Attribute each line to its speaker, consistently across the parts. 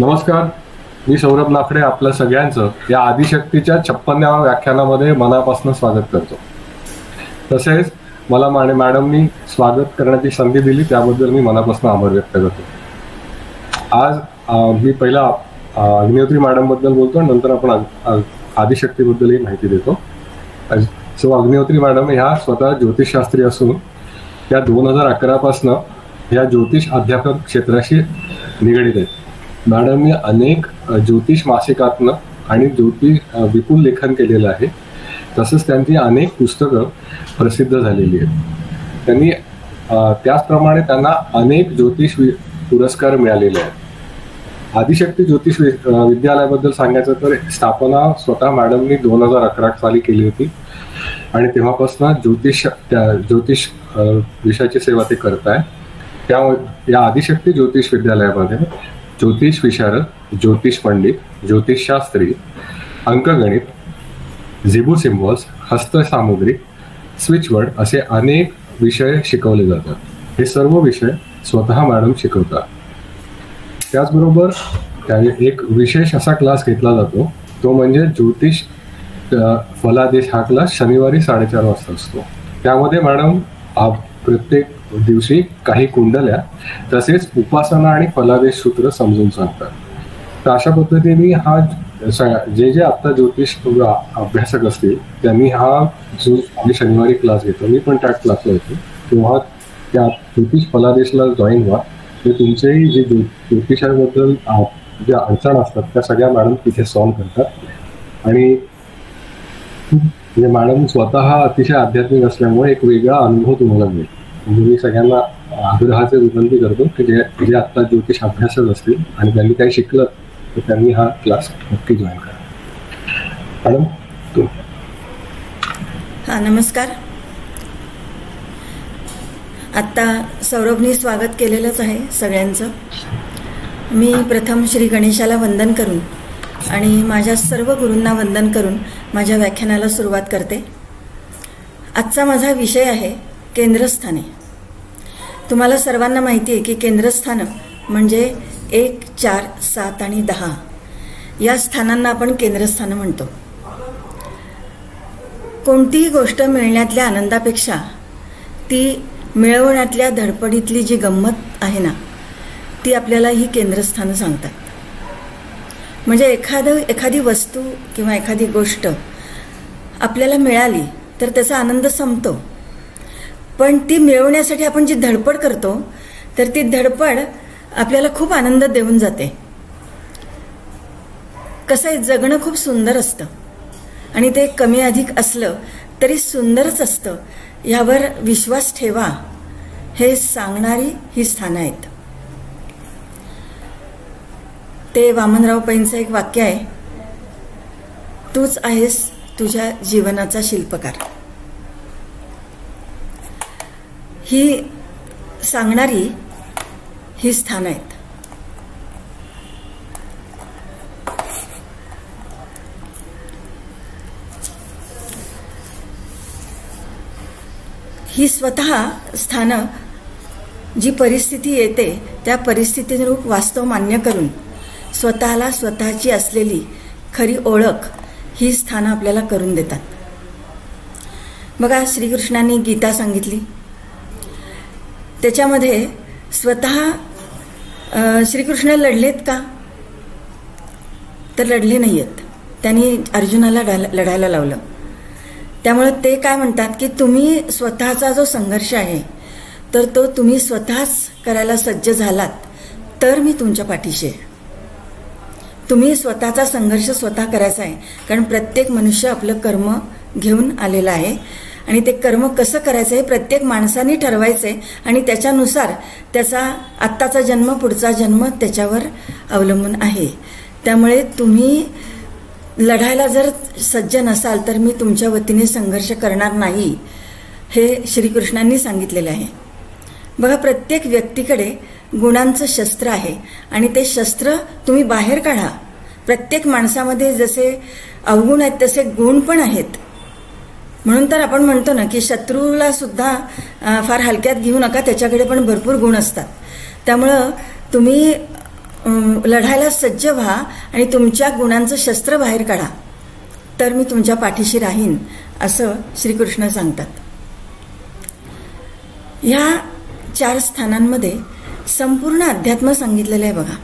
Speaker 1: नमस्कार, मी सौरभ नाफडे आपल्या सगळ्यांचं या आदिशक्तीच्या 56व्या व्याख्यानामध्ये मनापासून स्वागत करतो। तसेच मला मॅडमनी स्वागत करण्याची संधी दिली त्याबद्दल मी मनापासून आभार व्यक्त करतो। आज मी पहिला अग्निहोत्री मॅडम बद्दल बोलतो, नंतर आपण आदिशक्तीबद्दलही माहिती देतो। सो अग्निहोत्री मॅडम ह्या स्वतः ज्योतिषशास्त्री असून त्या 2011 पासून या ज्योतिष अध्यापन क्षेत्राशी निगडित आहेत। मॅडमने अनेक ज्योतिष मासिकातनं आणि ज्योतिष विपुल लेखन केलेलं आहे। तसंच त्यांची अनेक पुस्तकं प्रसिद्ध झालेली आहेत। त्यांनी त्याचप्रमाणे त्यांना अनेक ज्योतिष पुरस्कार मिळालेले आहेत। आदिशक्ती ज्योतिष विद्यालयाबद्दल सांगायचं तर स्थापना स्वतः मॅडमनी 2011 साली केली होती आणि तेव्हापासून ज्योतिष विषयाची सेवा ते करत आहे। त्यामुळे या आदिशक्ती ज्योतिष विद्यालयामध्ये ज्योतिष विशारद, ज्योतिष पंडित, ज्योतिषशास्त्री, अंकगणित, झिबू सिम्बॉल्स, हस्तसामुग्री, स्विचवर्ड असे अनेक विषय शिकवले जातात। हे सर्व विषय स्वतः मॅडम शिकवतात। त्याचबरोबर एक विशेष असा क्लास घेतला जातो तो म्हणजे ज्योतिष फलादेश। हा क्लास शनिवारी 4:30 वाजता असतो। त्यामध्ये मॅडम प्रत्येक दिवशी काही कुंडल्या तसेच उपासना आणि फलादेश सूत्र समजून सांगतात। तर अशा पद्धतीने हा जे आता ज्योतिष अभ्यासक असतील त्यांनी हा जो आम्ही शनिवारी क्लास घेतो, मी पण त्या क्लासला येतो, तेव्हा त्या ज्योतिष फलादेशला जॉईन व्हा। ते तुमचेही जे ज्योतिषाबद्दल ज्या अडचण असतात त्या सगळ्या मॅडम तिथे सॉल्व्ह करतात। आणि मॅडम स्वतः अतिशय आध्यात्मिक असल्यामुळे एक वेगळा अनुभव तुम्हाला मिळेल। मी सगळ्यांना आग्रहाचे विनंती करतो की जे आता ज्योतिष अभ्यासक असतील आणि त्यांनी काही शिकलं तर त्यांनी हा क्लास नक्की जॉईन करा। मॅडम
Speaker 2: नमस्कार। आत्ता सौरभनी स्वागत केलेलंच आहे सगळ्यांचं। मी प्रथम श्री गणेशाला वंदन करून आणि माझ्या सर्व गुरूंना वंदन करून माझ्या व्याख्यानाला सुरुवात करते। आजचा माझा विषय आहे केंद्रस्थाने। तुम्हाला सर्वांना माहिती आहे की केंद्रस्थान म्हणजे 1, 4, 7 आणि 10 या स्थानांना आपण केंद्रस्थान म्हणतो। कोणतीही गोष्ट मिळण्यातल्या आनंदापेक्षा ती मिळवण्यातल्या धडपडीतली जी गंमत आहे ना, ती आपल्याला ही केंद्रस्थानं सांगतात। म्हणजे एखादी वस्तू किंवा एखादी गोष्ट आपल्याला मिळाली तर त्याचा आनंद संपतो, पण ती मिळवण्यासाठी आपण जी धडपड करतो तर ती धडपड आपल्याला खूप आनंद देऊन जाते। कसं आहे, जगणं खूप सुंदर असतं आणि ते कमी अधिक असलं तरी सुंदरच असतं, यावर विश्वास ठेवा, हे सांगणारी ही स्थानं आहेत। ते वामनराव पैंचं एक वाक्य आहे, तूच आहेस तुझ्या जीवनाचा शिल्पकार। ही सांगणारी ही स्थानं आहेत। ही स्वतः स्थानं जी परिस्थिती येते त्या परिस्थितीनुरूप वास्तव मान्य करून स्वतःला स्वतःची असलेली खरी ओळख ही स्थानं आपल्याला करून देतात। बघा, श्रीकृष्णांनी गीता सांगितली, त्याच्यामध्ये स्वतः श्रीकृष्ण लढलेत का? तर लढले नाही आहेत, त्यांनी अर्जुनाला लढायला लावलं। त्यामुळे ते काय म्हणतात की तुम्ही स्वतःचा जो संघर्ष आहे तर तो तुम्ही स्वतःच करायला सज्ज झालात तर मी तुमच्या पाठीशी आहे। तुम्ही स्वतःचा संघर्ष स्वतः करायचा आहे, कारण प्रत्येक मनुष्य आपलं कर्म घेऊन आलेला आहे आणि ते कर्म कसं करायचं हे प्रत्येक माणसाने ठरवायचं आहे आणि त्याच्यानुसार त्याचा आत्ताचा जन्म पुढचा जन्म त्याच्यावर अवलंबून आहे। त्यामुळे तुम्ही लढायला जर सज्ज नसाल तर मी तुमच्या वतीने संघर्ष करणार नाही, हे श्रीकृष्णांनी सांगितलेलं आहे। बघा, प्रत्येक व्यक्तीकडे गुणांचं शस्त्र आहे आणि ते शस्त्र तुम्ही बाहेर काढा। प्रत्येक माणसामध्ये जसे अवगुण आहेत तसे गुण पण आहेत। म्हणून तर आपण म्हणतो ना की शत्रूला सुद्धा फार हलक्यात घेऊ नका, त्याच्याकडे पण भरपूर गुण असतात। त्यामुळं तुम्ही लढायला सज्ज व्हा आणि तुमच्या गुणांचं शस्त्र बाहेर काढा, तर मी तुमच्या पाठीशी राहीन, असं श्रीकृष्ण सांगतात. ह्या 4 स्थानांमध्ये संपूर्ण अध्यात्म सांगितलेलं आहे.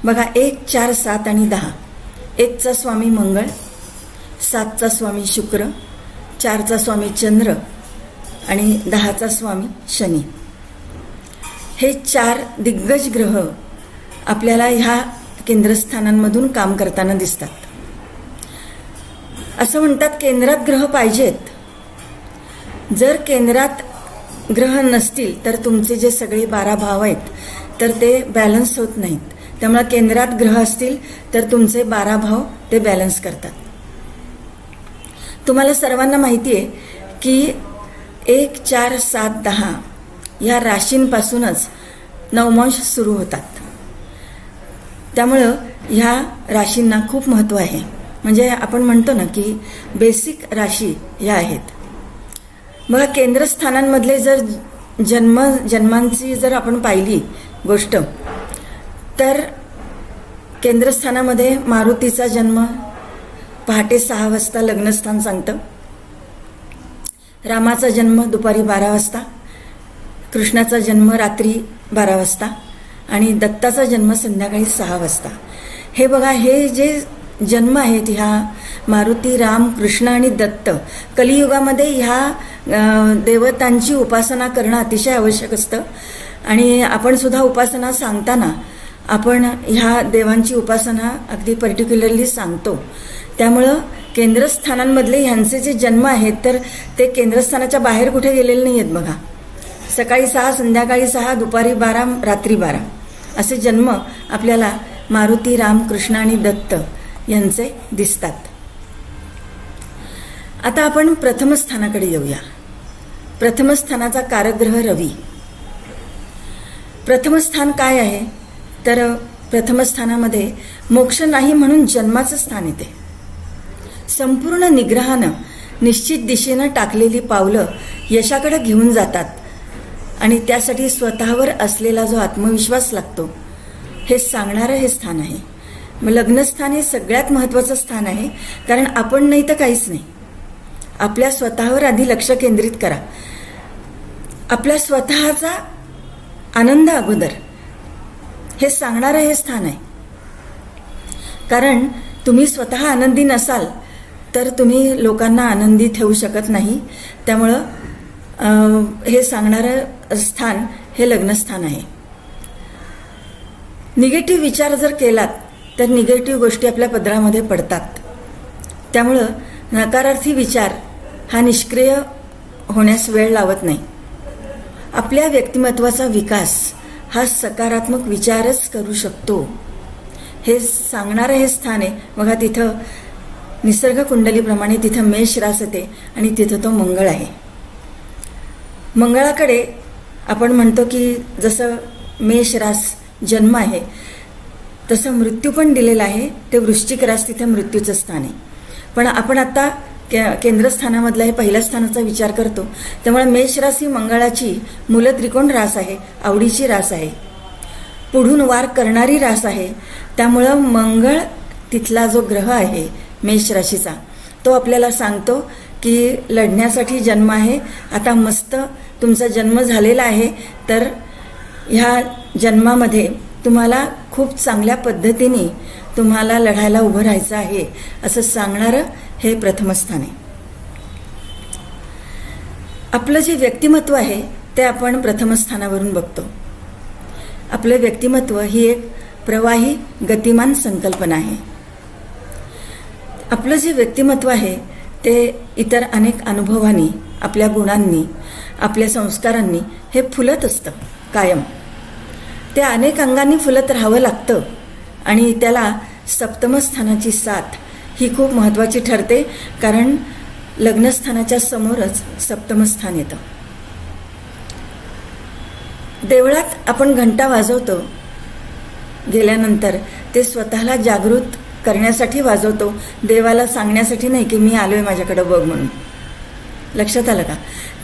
Speaker 2: बघा 1, 4, 7 आणि 10. 1चा स्वामी मंगळ, 7चा स्वामी शुक्र, 4चा स्वामी चंद्र आणि 10चा स्वामी शनी. हे 4 दिग्गज ग्रह आपल्याला ह्या केंद्रस्थानांमधून काम करताना दिसतात. असं म्हणतात केंद्रात ग्रह पाहिजेत. जर केंद्रात ग्रह नसतील तर तुमचे जे सगळे 12 भाव आहेत तर ते बॅलन्स होत नाहीत. त्यामुळे केंद्रात ग्रह असतील तर तुमचे 12 भाव ते बॅलन्स करतात. तुम्हाला सर्वांना माहिती आहे की 1, 4, 7, 10 या राशींपासूनच नवमांश सुरू होतात. त्यामुळं ह्या राशींना खूप महत्त्व आहे. म्हणजे आपण म्हणतो ना की बेसिक राशी ह्या आहेत. बघा केंद्रस्थानांमधले जर जन्मांची जर आपण पाहिली गोष्ट, तर केंद्रस्थानामध्ये मारुतीचा जन्म पहाटे 6 वाजता लग्नस्थान सांगतं. रामाचा जन्म दुपारी 12 वाजता, कृष्णाचा जन्म रात्री 12 वाजता आणि दत्ताचा जन्म संध्याकाळी 6 वाजता. हे बघा, हे जे जन्म आहेत ह्या मारुती, राम, कृष्ण आणि दत्त, कलियुगामध्ये ह्या देवतांची उपासना करणं अतिशय आवश्यक असतं. आणि आपण सुद्धा उपासना सांगताना आपण ह्या देवांची उपासना अगदी पर्टिक्युलरली सांगतो. त्यामुळं केंद्रस्थानांमधले ह्यांचे जे जन्म आहेत तर ते केंद्रस्थानाच्या बाहेर कुठे गेलेले नाही आहेत. बघा सकाळी 6, संध्याकाळी 6, दुपारी 12, रात्री 12 असे जन्म आपल्याला मारुती, राम, कृष्ण आणि दत्त यांचे दिसतात. आता आपण प्रथम स्थानाकडे येऊया. प्रथम स्थानाचा कारकग्रह रवी. प्रथम स्थान काय आहे तर प्रथम स्थानामध्ये मोक्ष नाही म्हणून जन्माचं स्थान येते. संपूर्ण निग्रहानं निश्चित दिशेनं टाकलेली पावलं यशाकडे घेऊन जातात आणि त्यासाठी स्वतःवर असलेला जो आत्मविश्वास लागतो हे सांगणारं हे स्थान आहे. मग लग्नस्थान हे सगळ्यात महत्त्वाचं स्थान आहे, कारण आपण नाही तर काहीच नाही. आपल्या स्वतःवर आधी लक्ष केंद्रित करा. आपल्या स्वतःचा आनंद अगोदर हे सांगणारं हे स्थान आहे. कारण तुम्ही स्वतः आनंदी नसाल तर तुम्ही लोकांना आनंदी ठेवू शकत नाही. त्यामुळं हे सांगणारं स्थान हे लग्नस्थान आहे. निगेटिव्ह विचार जर केलात तर निगेटिव्ह गोष्टी आपल्या पदरामध्ये पडतात. त्यामुळं नकारार्थी विचार हा निष्क्रिय होण्यास वेळ लावत नाही. आपल्या व्यक्तिमत्वाचा विकास हा सकारात्मक विचारच करू शकतो हे सांगणारं हे स्थान आहे. बघा तिथं निसर्ग कुंडलीप्रमाणे तिथं मेष रास येते आणि तिथं तो मंगळ आहे. मंगळाकडे आपण म्हणतो की जसं मेष रास जन्म आहे तसं मृत्यू पण दिलेला आहे. ते वृश्चिक रास तिथे मृत्यूचं स्थान आहे. पण आपण आता केंद्रस्थानामधला हे पहिल्या स्थानाचा विचार करतो. त्यामुळे मेष रास ही मंगळाची मूलत्रिकोण रास आहे, आवडीची रास आहे, पुढून वार करणारी रास आहे. त्यामुळं मंगळ तिथला जो ग्रह आहे मेष राशीचा तो आपल्याला सांगतो की लढण्यासाठी जन्म आहे. आता मस्त तुमचा जन्म झालेला आहे तर ह्या जन्मामध्ये तुम्हाला खूप चांगल्या पद्धतीने तुम्हाला लढायला उभं राहायचं आहे असं सांगणारं हे प्रथम स्थान आहे. आपलं जे व्यक्तिमत्व आहे ते आपण प्रथम स्थानावरून बघतो. आपलं व्यक्तिमत्व ही एक प्रवाही गतिमान संकल्पना आहे. आपलं जे व्यक्तिमत्व आहे ते इतर अनेक अनुभवांनी, आपल्या गुणांनी, आपल्या संस्कारांनी हे फुलत असतं कायम. ते अनेक अंगांनी फुलत राहावं लागतं आणि त्याला सप्तम स्थानाची साथ ही खूप महत्त्वाची ठरते. कारण लग्नस्थानाच्या समोरच सप्तम स्थान येतं. देवळात आपण घंटा वाजवतो गेल्यानंतर ते स्वतःला जागृत करण्यासाठी वाजवतो, देवाला सांगण्यासाठी नाही की मी आलोय माझ्याकडे बघ म्हणून. लक्षात आलं का?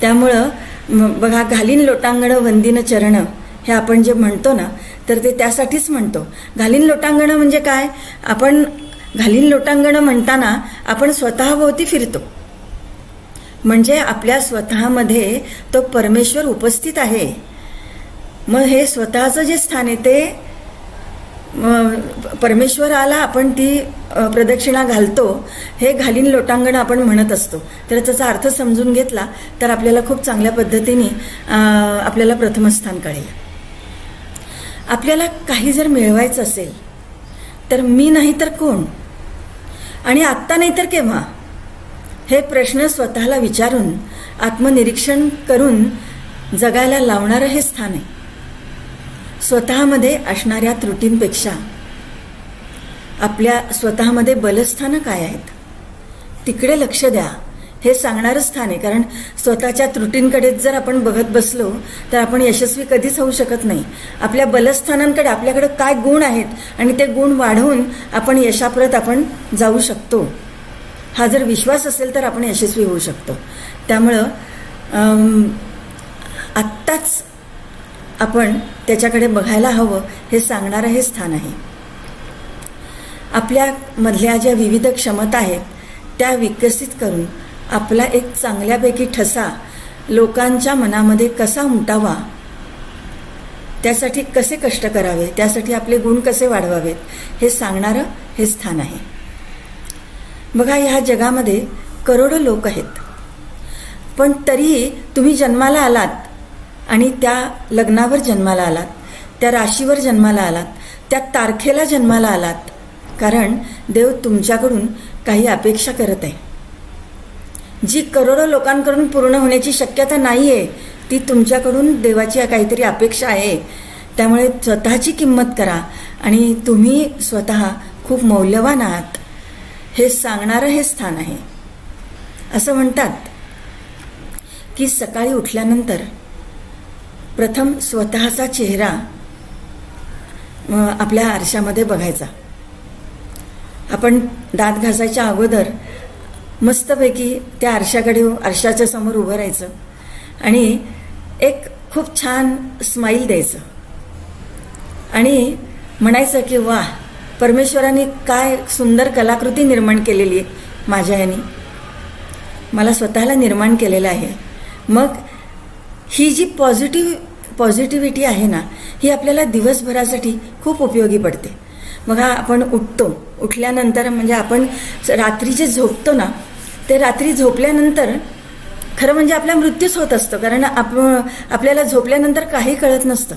Speaker 2: त्यामुळं बघा घालीन लोटांगण वंदिन चरण हे आपण जे म्हणतो ना, तर ते त्यासाठीच म्हणतो. घालीन लोटांगणं म्हणजे काय? आपण घालीन लोटांगणं म्हणताना आपण स्वतःभोवती फिरतो, म्हणजे आपल्या स्वतःमध्ये तो परमेश्वर उपस्थित आहे. मग हे स्वतःचं जे स्थान आहे ते परमेश्वराला आपण ती प्रदक्षिणा घालतो, हे घालीन लोटांगण आपण म्हणत असतो. तर त्याचा अर्थ समजून घेतला तर आपल्याला खूप चांगल्या पद्धतीने आपल्याला प्रथमस्थान कळेल. आपल्याला काही जर मिळवायचं असेल तर मी नाही तर कोण, आणि आत्ता नाही तर केव्हा, हे प्रश्न स्वतःला विचारून आत्मनिरीक्षण करून जगायला लावणारं हे स्थान आहे. स्वतःमध्ये असणाऱ्या त्रुटींपेक्षा आपल्या स्वतःमध्ये बलस्थानं काय आहेत तिकडे लक्ष द्या, हे सांगणारं स्थान आहे. कारण स्वतःच्या त्रुटींकडेच जर आपण बघत बसलो तर आपण यशस्वी कधीच होऊ शकत नाही. आपल्या बलस्थानांकडे, आपल्याकडे काय गुण आहेत आणि ते गुण वाढवून आपण यशाप्रत आपण जाऊ शकतो, हा जर विश्वास असेल तर आपण यशस्वी होऊ शकतो. त्यामुळं आत्ताच आपण त्याच्याकडे बघायला हवं, हे सांगणारं हे स्थान आहे. आपल्या मधल्या ज्या विविध क्षमता आहेत त्या विकसित करून आपला एक चांगल्यापैकी ठसा लोकांच्या मनामध्ये कसा उमटावा, त्यासाठी कसे कष्ट करावे, त्यासाठी आपले गुण कसे वाढवावेत, हे सांगणारं हे स्थान आहे. बघा, ह्या जगामध्ये करोडो लोक आहेत, पण तरीही तुम्ही जन्माला आलात आणि त्या लग्नावर जन्माला आलात, त्या राशीवर जन्माला आलात, त्या तारखेला जन्माला आलात, कारण देव तुमच्याकडून काही अपेक्षा करत आहे. जी करोडो लोकांकडून पूर्ण होण्याची शक्यता नाही आहे, ती तुमच्याकडून देवाची काहीतरी अपेक्षा आहे. त्यामुळे स्वतःची किंमत करा आणि तुम्ही स्वतः खूप मौल्यवान आहात, हे सांगणारं हे स्थान आहे. असं म्हणतात की सकाळी उठल्यानंतर प्रथम स्वतःचा चेहरा आपल्या आरशामध्ये बघायचा. आपण दात घासायच्या अगोदर मस्तपैकी त्या आरशाच्या समोर उभं राहायचं आणि एक खूप छान स्माईल द्यायचं आणि म्हणायचं की वाह, परमेश्वराने काय सुंदर कलाकृती निर्माण केलेली आहे, माझ्या याने मला स्वतःला निर्माण केलेलं आहे. मग ही जी पॉझिटिव्हिटी आहे ना, ही आपल्याला दिवसभरासाठी खूप उपयोगी पडते. बघा, आपण उठल्यानंतर म्हणजे आपण रात्री जे झोपतो ना, ते रात्री झोपल्यानंतर खरं म्हणजे आपला मृत्यूच होत असतो, कारण आपल्याला झोपल्यानंतर काही कळत नसतं.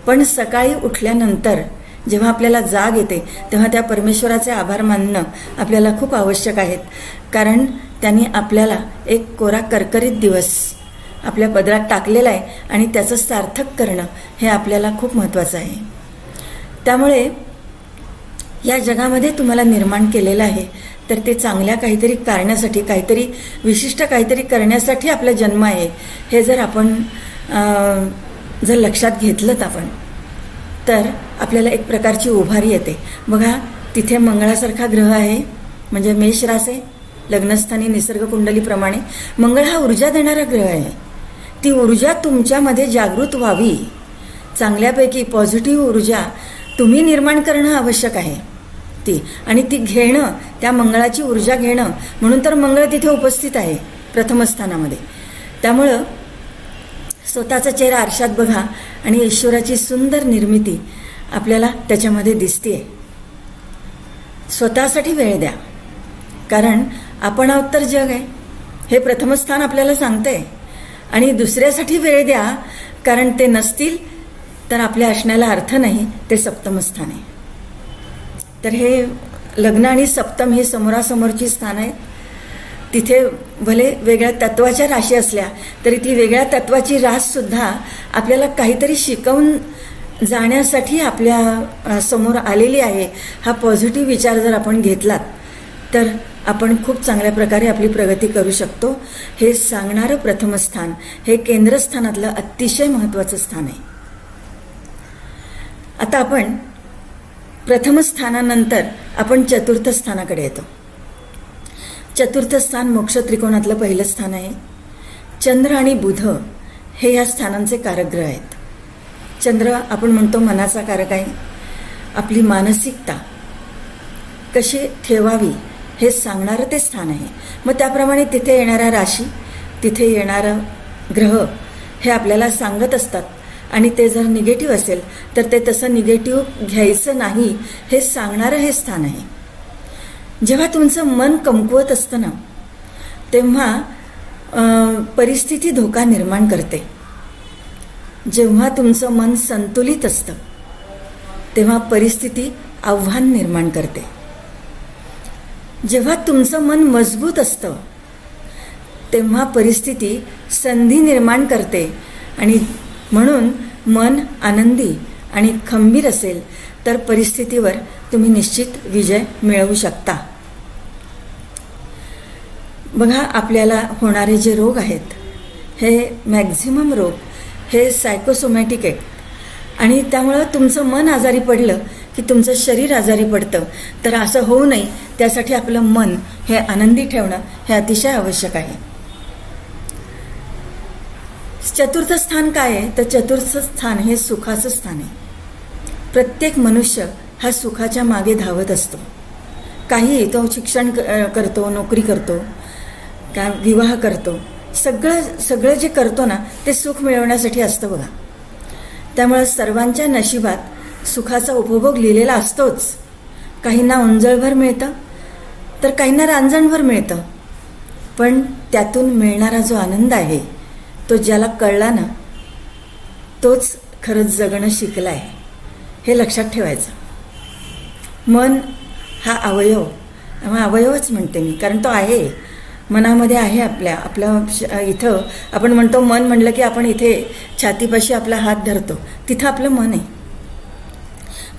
Speaker 2: पण सकाळी उठल्यानंतर जेव्हा आपल्याला जाग येते तेव्हा त्या परमेश्वराचे आभार मानणं आपल्याला खूप आवश्यक आहेत, कारण त्यांनी आपल्याला एक कोरा करकरीत दिवस आपल्या पदरात टाकलेला आहे आणि त्याचं सार्थक करणं हे आपल्याला खूप महत्त्वाचं आहे. त्यामुळे या जगामध्ये तुम्हाला निर्माण केलेलं आहे, तर ते चांगल्या काहीतरी कारणासाठी, काहीतरी विशिष्ट काहीतरी करण्यासाठी आपला जन्म आहे, हे जर आपण जर लक्षात घेतलं आपण, तर आपल्याला एक प्रकारची उभारी येते. बघा, तिथे मंगळासारखा ग्रह आहे, म्हणजे मेष रास आहे, लग्नस्थानी निसर्ग कुंडलीप्रमाणे मंगळ हा ऊर्जा देणारा ग्रह आहे. ती ऊर्जा तुमच्यामध्ये जागृत व्हावी, चांगल्यापैकी पॉझिटिव्ह ऊर्जा तुम्ही निर्माण करणं आवश्यक आहे ती, आणि ती घेणं, त्या मंगळाची ऊर्जा घेणं, म्हणून तर मंगळ तिथे उपस्थित आहे प्रथम स्थानामध्ये. त्यामुळं स्वतःचा चेहरा आरशात बघा आणि ईश्वराची सुंदर निर्मिती आपल्याला त्याच्यामध्ये दिसते. स्वतःसाठी वेळ द्या, कारण आपण आहोत तर जग आहे, हे प्रथम स्थान आपल्याला सांगते. आणि दुसऱ्यासाठी वेळ द्या, कारण ते नसतील तर आपल्या असण्याला अर्थ नाही, ते सप्तम स्थान आहे. तर हे लग्न आणि सप्तम ही समोरासमोरची स्थान आहेत. तिथे भले वेगळ्या तत्वाच्या राशी असल्या तरी ती वेगळ्या तत्वाची राससुद्धा आपल्याला काहीतरी शिकवून जाण्यासाठी आपल्या समोर आलेली आहे. हा पॉझिटिव्ह विचार जर आपण घेतलात तर आपण खूप चांगल्या प्रकारे आपली प्रगती करू शकतो. हे सांगणारं प्रथम स्थान हे केंद्रस्थानातलं अतिशय महत्त्वाचं स्थान आहे. आता आपण प्रथम स्थानानंतर आपण चतुर्थ स्थानाकडे येतो. चतुर्थ स्थान मोक्ष त्रिकोणातलं पहिलं स्थान आहे. चंद्र आणि बुध हे या स्थानांचे कारक ग्रह आहेत. चंद्र आपण म्हणतो मनाचा कारक आहे. आपली मानसिकता कशी ठेवावी हे सांगणारं ते स्थान आहे. मग त्याप्रमाणे तिथे येणाऱ्या राशी, तिथे येणारं ग्रह हे आपल्याला सांगत असतात. आणि ते जर निगेटिव्ह असेल तर ते तसं निगेटिव्ह घ्यायचं नाही हे सांगणारं हे स्थान आहे. जेव्हा तुमचं मन कमकुवत असतं ना, तेव्हा परिस्थिती धोका निर्माण करते. जेव्हा तुमचं मन संतुलित असतं तेव्हा परिस्थिती आव्हान निर्माण करते. जेव्हा तुमचं मन मजबूत असतं तेव्हा परिस्थिती संधी निर्माण करते. आणि म्हणून मन आनंदी आणि खंबीर असेल तर परिस्थितीवर तुम्ही निश्चित विजय मिळवू शकता. बघा, आपल्याला होणारे जे रोग आहेत हे मॅक्झिमम रोग हे सायकोसोमॅटिक आहेत. आणि त्यामुळं तुमचं मन आजारी पडलं की तुमचं शरीर आजारी पडतं. तर असं होऊ नये त्यासाठी आपलं मन हे आनंदी ठेवणं हे अतिशय आवश्यक आहे. चतुर्थ स्थान काय आहे तर चतुर्थ स्थान हे सुखाचं स्थान आहे. प्रत्येक मनुष्य हा सुखाच्या मागे धावत असतो. काही तो शिक्षण करतो, नोकरी करतो, काय विवाह करतो, सगळं जे करतो ना ते सुख मिळवण्यासाठी असतं बघा. त्यामुळे सर्वांच्या नशिबात सुखाचा उपभोग लिहिलेला असतोच. काहींना उंजळभर मिळतं तर काहींना रांजणभर मिळतं. पण त्यातून मिळणारा जो आनंद आहे तो ज्याला कळला ना तोच खरंच जगणं शिकला आहे हे लक्षात ठेवायचं. मन हा अवयवच म्हणते मी, कारण तो आहे मनामध्ये आहे. आपल्या इथं आपण म्हणतो मन म्हणलं की आपण इथे छातीपाशी आपला हात धरतो, तिथं आपलं मन आहे.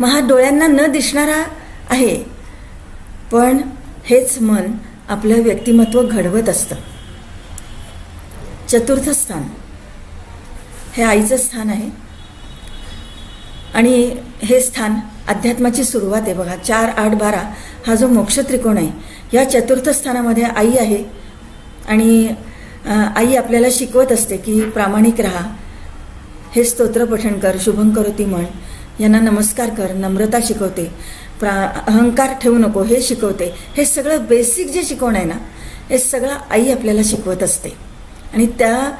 Speaker 2: मग हा डोळ्यांना न दिसणारा आहे, पण हेच मन आपलं व्यक्तिमत्व घडवत असतं. चतुर्थ स्थान हे आईचं स्थान आहे आणि हे स्थान अध्यात्माची सुरुवात आहे. बघा, 4, 8, 12 हा जो मोक्ष त्रिकोण आहे या चतुर्थ स्थानामध्ये आई आहे. आणि आई आपल्याला शिकवत असते की प्रामाणिक राहा, हे स्तोत्र पठण कर, शुभं करोती म्हण, यांना नमस्कार कर, नम्रता शिकवते, अहंकार ठेवू नको हे शिकवते. हे सगळं बेसिक जे शिकवण आहे ना हे सगळं आई आपल्याला शिकवत असते. आणि त्या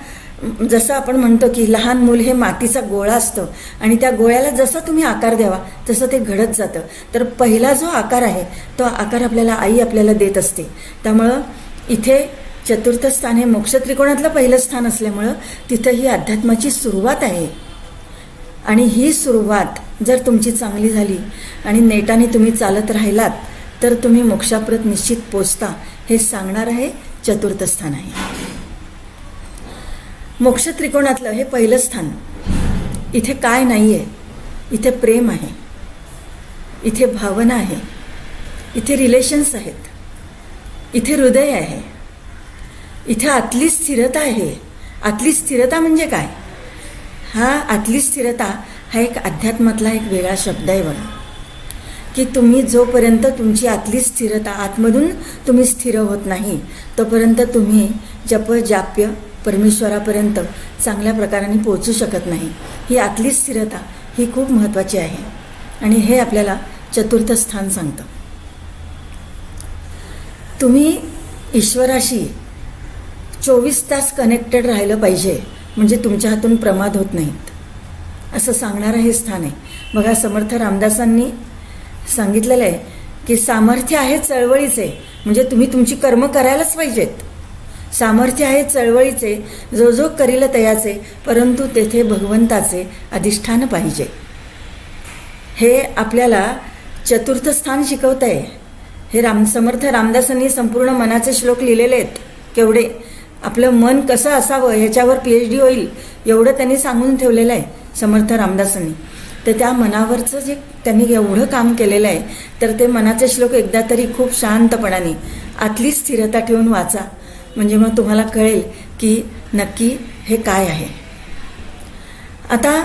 Speaker 2: जसं आपण म्हणतो की लहान मूल हे मातीचा गोळा असतो आणि त्या गोळ्याला जसा तुम्ही आकार द्यावा तसं ते घडत जातं. तर पहिला जो आकार आहे तो आकार आपल्याला आई आपल्याला देत असते. त्यामुळं इथे चतुर्थ स्थान हे मोक्ष त्रिकोणातलं पहिलं स्थान असल्यामुळं तिथं ही अध्यात्माची सुरुवात आहे. आणि ही सुरुवात जर तुमची चांगली झाली आणि नेटाने तुम्ही चालत राहिलात तर तुम्ही मोक्षाप्रत निश्चित पोचता हे सांगणार आहे चतुर्थ स्थान आहे. मोक्ष त्रिकोणातलं हे पहिलं स्थान. इथे काय नाही आहे, इथे प्रेम आहे, इथे भावना आहे, इथे रिलेशन्स आहेत, इथे हृदय आहे, इथे आतली स्थिरता आहे. आतली स्थिरता म्हणजे काय? हा आतली स्थिरता हा एक अध्यात्मातला एक वेगळा शब्द आहे बघा. की तुम्ही जोपर्यंत तुमची आतली स्थिरता आतमधून तुम्ही स्थिर होत नाही तोपर्यंत तुम्ही जप जाप्य परमेश्वरापर्यंत चांगल्या प्रकाराने पोहोचू शकत नाही. ही आतली स्थिरता ही खूप महत्त्वाची आहे आणि हे आपल्याला चतुर्थ स्थान सांगतं. तुम्ही ईश्वराशी 24 तास कनेक्टेड राहिलं पाहिजे म्हणजे तुमच्या हातून प्रमाद होत नाहीत असं सांगणारं हे स्थान आहे. बघा, समर्थ रामदासांनी सांगितलेलं आहे की सामर्थ्य आहे चळवळीचे, म्हणजे तुम्ही तुमची कर्म करायलाच पाहिजेत. सामर्थ्य आहे चळवळीचे, जो जो करील तयाचे, परंतु तेथे भगवंताचे अधिष्ठान पाहिजे. हे आपल्याला चतुर्थ स्थान शिकवत आहे. हे समर्थ रामदासांनी संपूर्ण मनाचे श्लोक लिहिलेले आहेत. केवढे आपलं मन कसं असावं ह्याच्यावर PhD होईल एवढं त्यांनी सांगून ठेवलेलं आहे समर्थ रामदासांनी. तर त्या मनावरचं जे त्यांनी एवढं काम केलेलं आहे तर ते मनाचे श्लोक एकदा तरी खूप शांतपणाने आतली स्थिरता ठेवून वाचा, म्हणजे मग तुम्हाला कळेल की नक्की हे काय आहे. आता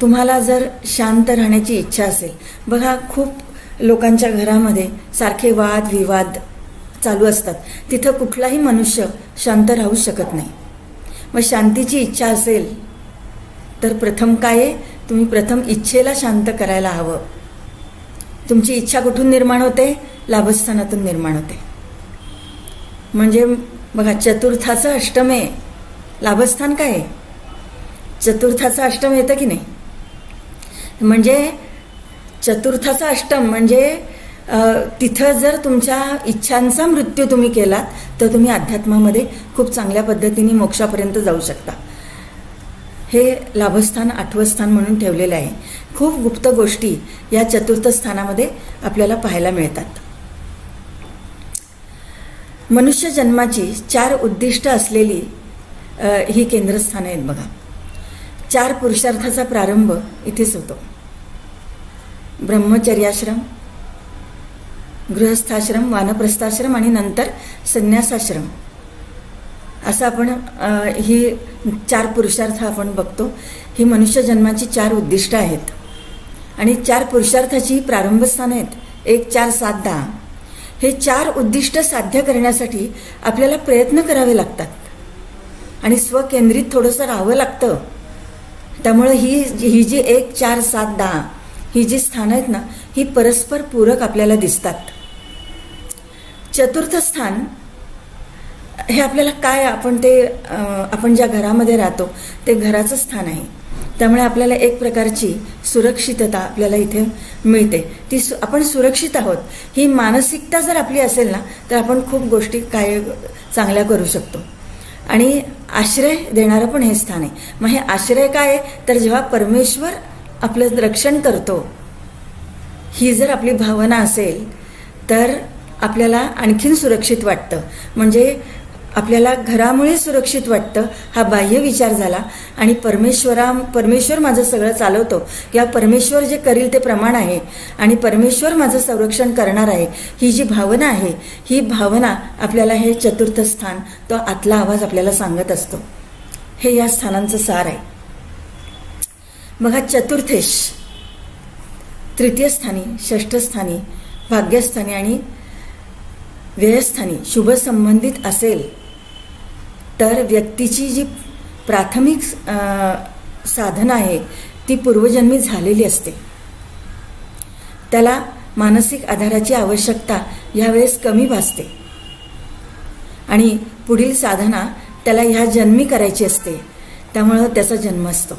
Speaker 2: तुम्हाला जर शांत राहण्याची इच्छा असेल, बघा खूप लोकांच्या घरामध्ये सारखे वाद विवाद चालू असतात, तिथं कुठलाही मनुष्य शांत राहू शकत नाही. मग शांतीची इच्छा असेल तर प्रथम काय आहे, तुम्ही प्रथम इच्छेला शांत करायला हवं. तुमची इच्छा कुठून निर्माण होते? लाभस्थानातून निर्माण होते. म्हणजे बघा, चतुर्थाचं अष्टम आहे. लाभस्थान काय आहे? चतुर्थाचं अष्टम येतं की नाही? म्हणजे चतुर्थाचं अष्टम म्हणजे तिथं जर तुमच्या इच्छांचा मृत्यू तुम्ही केलात तर तुम्ही अध्यात्मामध्ये खूप चांगल्या पद्धतीने मोक्षापर्यंत जाऊ शकता. हे लाभस्थान 8वं स्थान म्हणून ठेवलेलं आहे. खूप गुप्त गोष्टी या चतुर्थ स्थानामध्ये आपल्याला पाहायला मिळतात. मनुष्य जन्माची 4 उद्दिष्ट असलेली ही केंद्रस्थानं आहेत बघा. 4 पुरुषार्थाचा प्रारंभ इथेच होतो. ब्रह्मचर्याश्रम, गृहस्थाश्रम, वानप्रस्थाश्रम आणि नंतर संन्यासाश्रम, असं आपण ही 4 पुरुषार्थ आपण बघतो. ही मनुष्य जन्माची 4 उद्दिष्ट आहेत आणि 4 पुरुषार्थाची प्रारंभस्थान आहेत 1, 4, 7, 10. हे 4 उद्दिष्ट साध्य करण्यासाठी आपल्याला प्रयत्न करावे लागतात आणि स्वकेंद्रित थोडंसं राहावं लागतं. त्यामुळे ही जी 1, 4, 7, 10 ही जी स्थानं आहेत ना, ही परस्पर पूरक आपल्याला दिसतात. चतुर्थ स्थान हे आपल्याला काय, आपण ज्या घरामध्ये राहतो ते घराचं स्थान आहे. त्यामुळे आपल्याला एक प्रकारची सुरक्षितता आपल्याला इथे मिळते. आपण सुरक्षित आहोत ही मानसिकता जर आपली असेल ना, तर आपण खूप गोष्टी चांगल्या करू शकतो. आणि आश्रय देणारं पण हे स्थान आहे. मग हे आश्रय काय आहे, तर जेव्हा परमेश्वर आपलं रक्षण करतो, ही जर आपली भावना असेल तर आपल्याला आणखीन सुरक्षित वाटतं. म्हणजे आपल्याला घरामुळे सुरक्षित वाटतं, हा बाह्य विचार झाला. आणि परमेश्वर माझं सगळं चालवतो किंवा परमेश्वर जे करील ते प्रमाण आहे आणि परमेश्वर माझं संरक्षण करणार आहे, ही जी भावना आहे, ही भावना आपल्याला हे चतुर्थ स्थान, तो आतला आवाज आपल्याला सांगत असतो. हे या स्थानांचं सार आहे. बघा, चतुर्थेश तृतीय स्थानी, षष्ठ स्थानी, भाग्यस्थानी आणि व्ययस्थानी शुभ संबंधित असेल तर व्यक्तीची जी प्राथमिक साधना आहे ती पूर्वजन्मी झालेली असते. त्याला मानसिक आधाराची आवश्यकता यावेळेस कमी भासते आणि पुढील साधना त्याला ह्या जन्मी करायची असते. त्यामुळं त्याचा जन्म असतो.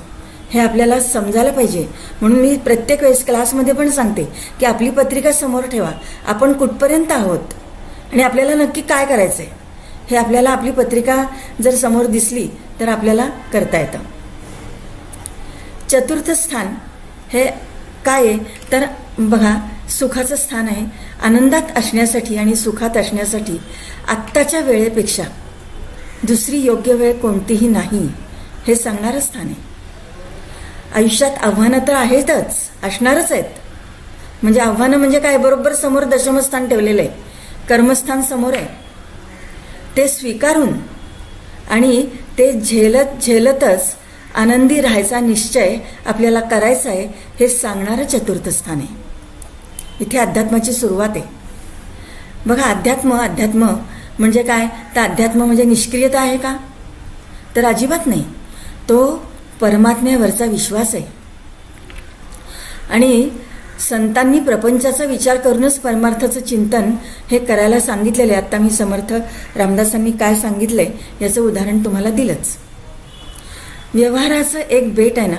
Speaker 2: हे आपल्याला समजायला पाहिजे. म्हणून मी प्रत्येक वेळेस क्लासमध्ये पण सांगते की आपली पत्रिका समोर ठेवा. आपण कुठपर्यंत आहोत आणि आपल्याला नक्की काय करायचं आहे हे आपल्याला आपली पत्रिका जर समोर दिसली तर आपल्याला करता येतं. चतुर्थ स्थान हे काय आहे तर बघा, सुखाचं स्थान आहे. आनंदात असण्यासाठी आणि सुखात असण्यासाठी आत्ताच्या वेळेपेक्षा दुसरी योग्य वेळ कोणतीही नाही हे सांगणारं स्थान आहे. आयुष्यात आव्हानं तर आहेतच, असणारच आहेत. म्हणजे आव्हानं म्हणजे काय, बरोबर समोर दशमस्थान ठेवलेलं आहे, कर्मस्थान समोर आहे. ते स्वीकारून आणि ते झेलतच आनंदी राहायचा निश्चय आपल्याला करायचा आहे हे सांगणारं चतुर्थ स्थान आहे. इथे अध्यात्माची सुरुवात आहे. बघा, अध्यात्म म्हणजे काय, तर अध्यात्म म्हणजे निष्क्रियता आहे का, तर अजिबात नाही. तो परमात्म्यावरचा विश्वास आहे. आणि संतांनी प्रपंचाचा विचार करूनच परमार्थाचं चिंतन हे करायला सांगितलेले. आता मी समर्थ रामदासांनी काय सांगितलंय याचं उदाहरण तुम्हाला दिलंच. व्यवहाराचं एक बेट आहे ना,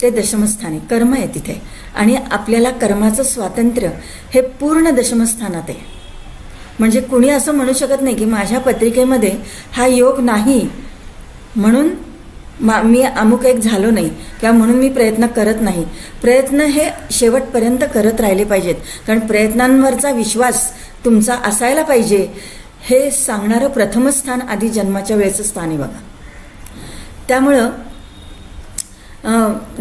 Speaker 2: ते दशमस्थान आहे, कर्म आहे तिथे. आणि आपल्याला कर्माचं स्वातंत्र्य हे पूर्ण दशमस्थानात आहे. म्हणजे कुणी असं म्हणू शकत नाही की माझ्या पत्रिकेमध्ये हा योग नाही म्हणून मी अमुक एक झालो नाही किंवा म्हणून मी प्रयत्न करत नाही. प्रयत्न हे शेवटपर्यंत करत राहिले पाहिजेत, कारण प्रयत्नांवरचा विश्वास तुमचा असायला पाहिजे. हे सांगणारं प्रथम स्थान आधी जन्माच्या वेळेचं स्थान आहे बघा. त्यामुळं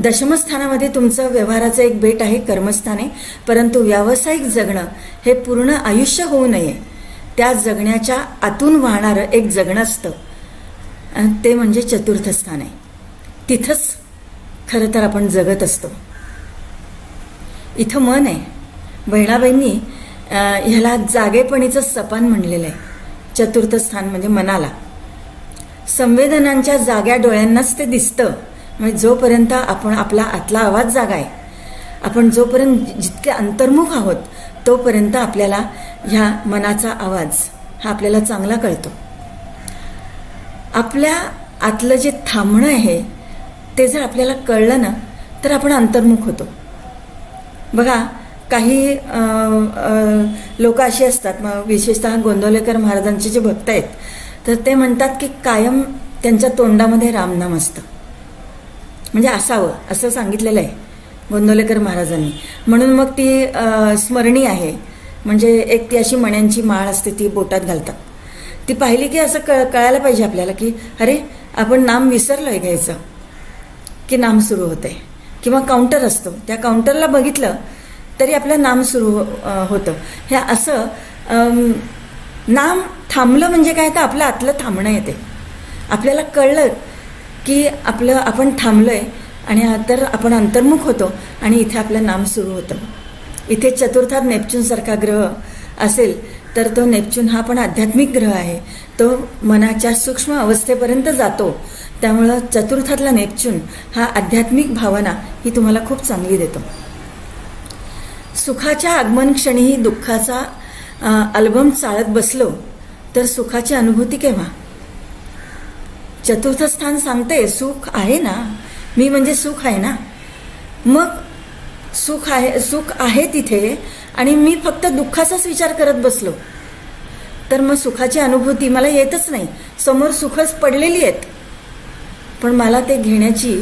Speaker 2: दशमस्थानामध्ये तुमचं व्यवहाराचं एक बेट आहे, कर्मस्थान आहे. परंतु व्यावसायिक जगणं हे पूर्ण आयुष्य होऊ नये, त्या जगण्याच्या आतून वाहणारं एक जगणं असतं, ते म्हणजे चतुर्थ स्थान आहे. तिथंच खरं तर आपण जगत असतो. इथं मन आहे. बहिणाबाईंनी ह्याला जागेपणीचं सपान म्हणलेलं आहे. चतुर्थ स्थान म्हणजे मनाला. संवेदनांच्या जाग्या डोळ्यांनाच ते दिसतं, म्हणजे जोपर्यंत आपण आपला आतला आवाज जागा आहे, आपण जोपर्यंत जितके अंतर्मुख आहोत तोपर्यंत आपल्याला ह्या मनाचा आवाज हा आपल्याला चांगला कळतो. आपल्या आतलं जे थांबणं आहे ते जर आपल्याला कळलं ना तर आपण अंतर्मुख होतो. बघा, काही लोक अशी असतात, विशेषतः गोंदवलेकर महाराजांचे जे भक्त आहेत तर ते म्हणतात की कायम त्यांच्या तोंडामध्ये रामनाम असतं. म्हणजे असावं असं सांगितलेलं आहे गोंदवलेकर महाराजांनी. म्हणून मग ती स्मरणी आहे. म्हणजे एक ती अशी मण्यांची माळ असते, ती बोटात घालतात. ती पाहिली की असं कळायला पाहिजे आपल्याला की अरे आपण नाम विसरलोय घ्यायचं, की नाम सुरू होतंय. किंवा काउंटर असतो, त्या काउंटरला बघितलं तरी आपलं नाम सुरू होतं. हे असं नाम थांबलं म्हणजे काय, तर आपलं आतलं थांबणं येते. आपल्याला कळलं की आपण थांबलोय आणि तर आपण अंतर्मुख होतो आणि इथे आपलं नाम सुरू होतं. इथे चतुर्थात नेपच्यून सारखा ग्रह असेल तर तो नेपच्यून हा पण आध्यात्मिक ग्रह आहे. तो मनाच्या सूक्ष्म अवस्थेपर्यंत जातो. त्यामुळं चतुर्थातला नेपच्यून हा आध्यात्मिक भावना ही तुम्हाला खूप चांगली देतो. सुखाच्या आगमन क्षणीही दुःखाचा अल्बम चाळत बसलो तर सुखाची अनुभूती केव्हा. चतुर्थ स्थान सांगते सुख आहे ना, मी म्हणजे सुख आहे ना. मग सुख आहे तिथे आणि मी फक्त दुःखाचाच विचार करत बसलो तर मग सुखाची अनुभूती मला येतच नाही. समोर सुखच पडलेली आहेत पण मला ते घेण्याची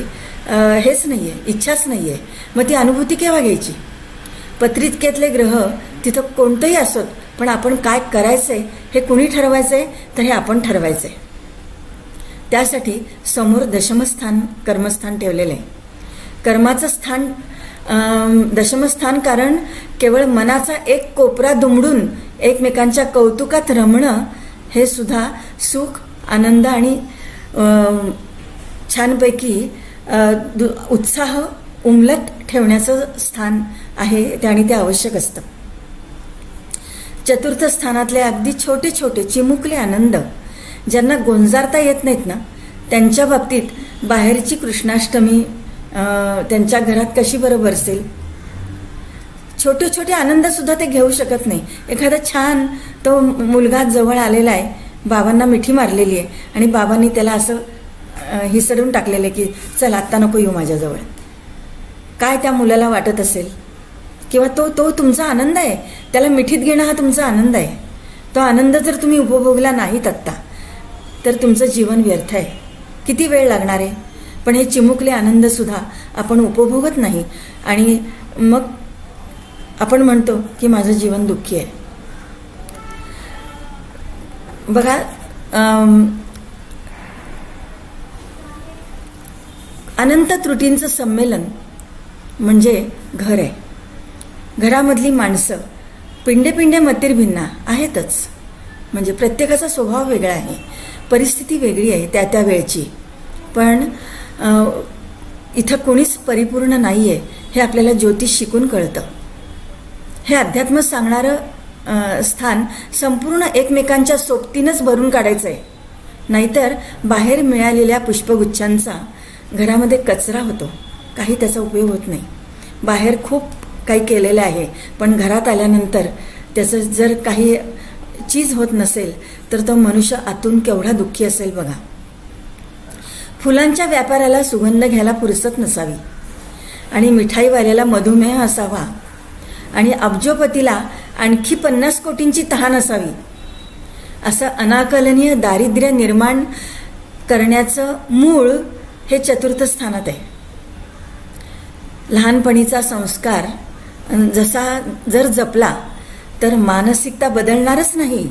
Speaker 2: हेच नाहीये, इच्छाच नाहीये. मग ती अनुभूती केव्हा घ्यायची. पत्रिकेतले ग्रह तिथं कोणतंही असोत पण आपण काय करायचंय हे कुणी ठरवायचंय, तर हे आपण ठरवायचंय. त्यासाठी समोर दशमस्थान कर्मस्थान ठेवलेलं आहे. कर्माचं स्थान दशमस्थान, कारण केवळ मनाचा एक कोपरा दुमडून एकमेकांच्या कौतुकात रमणं हे सुद्धा सुख, आनंद आणि छानपैकी उत्साह उमलत ठेवण्याचं स्थान आहे आणि ते आवश्यक असतं. चतुर्थ स्थानातले अगदी छोटे छोटे चिमुकले आनंद ज्यांना गोंजारता येत नाहीत ना, त्यांच्या बाबतीत बाहेरची कृष्णाष्टमी त्यांच्या घरात कशी बरोबर असेल. छोटे छोटे आनंद सुद्धा ते घेऊ शकत नाही. एखादा छान तो मुलगा जवळ आलेला आहे, बाबांना मिठी मारलेली आहे आणि बाबांनी त्याला असं हिसडून टाकलेलं आहे की चल आत्ता नको येऊ माझ्याजवळ. काय त्या मुलाला वाटत असेल. किंवा तो तुमचा आनंद आहे, त्याला मिठीत घेणं हा तुमचा आनंद आहे. तो आनंद जर तुम्ही उपभोगला नाहीत आत्ता तर तुमचं जीवन व्यर्थ आहे. किती वेळ लागणार आहे. पण हे चिमुकले आनंद सुद्धा आपण उपभोगत नाही आणि मग आपण म्हणतो की माझं जीवन दुःखी आहे. बघा, अनंत त्रुटींचं संमेलन म्हणजे घर आहे. घरामधली माणसं पिंडे पिंडे मतिर्भिन्ना आहेतच. म्हणजे प्रत्येकाचा स्वभाव वेगळा आहे, परिस्थिती वेगळी आहे त्या त्या वेळची. पण इथं कोणीच परिपूर्ण नाही आहे हे आपल्याला ज्योतिष शिकून कळतं. हे अध्यात्म सांगणारं स्थान संपूर्ण एकमेकांच्या सोबतीनंच भरून काढायचं आहे. नाहीतर बाहेर मिळालेल्या पुष्पगुच्छांचा घरामध्ये कचरा होतो, काही त्याचा उपयोग होत नाही. बाहेर खूप काही केलेलं आहे पण घरात आल्यानंतर त्याचं जर काही चीज होत नसेल तर तो मनुष्य आतून केवढा दुःखी असेल बघा. फुलांच्या व्यापाऱ्याला सुगंध घ्यायला फुरसत नसावी आणि मिठाईवाल्याला मधुमेह असावा आणि अब्जोपतीला आणखी 50 कोटींची तहान असावी. असं अनाकलनीय दारिद्र्य निर्माण करण्याचं मूळ हे चतुर्थ स्थानात आहे. लहानपणीचा संस्कार जर जपला तर मानसिकता बदलणारच नाही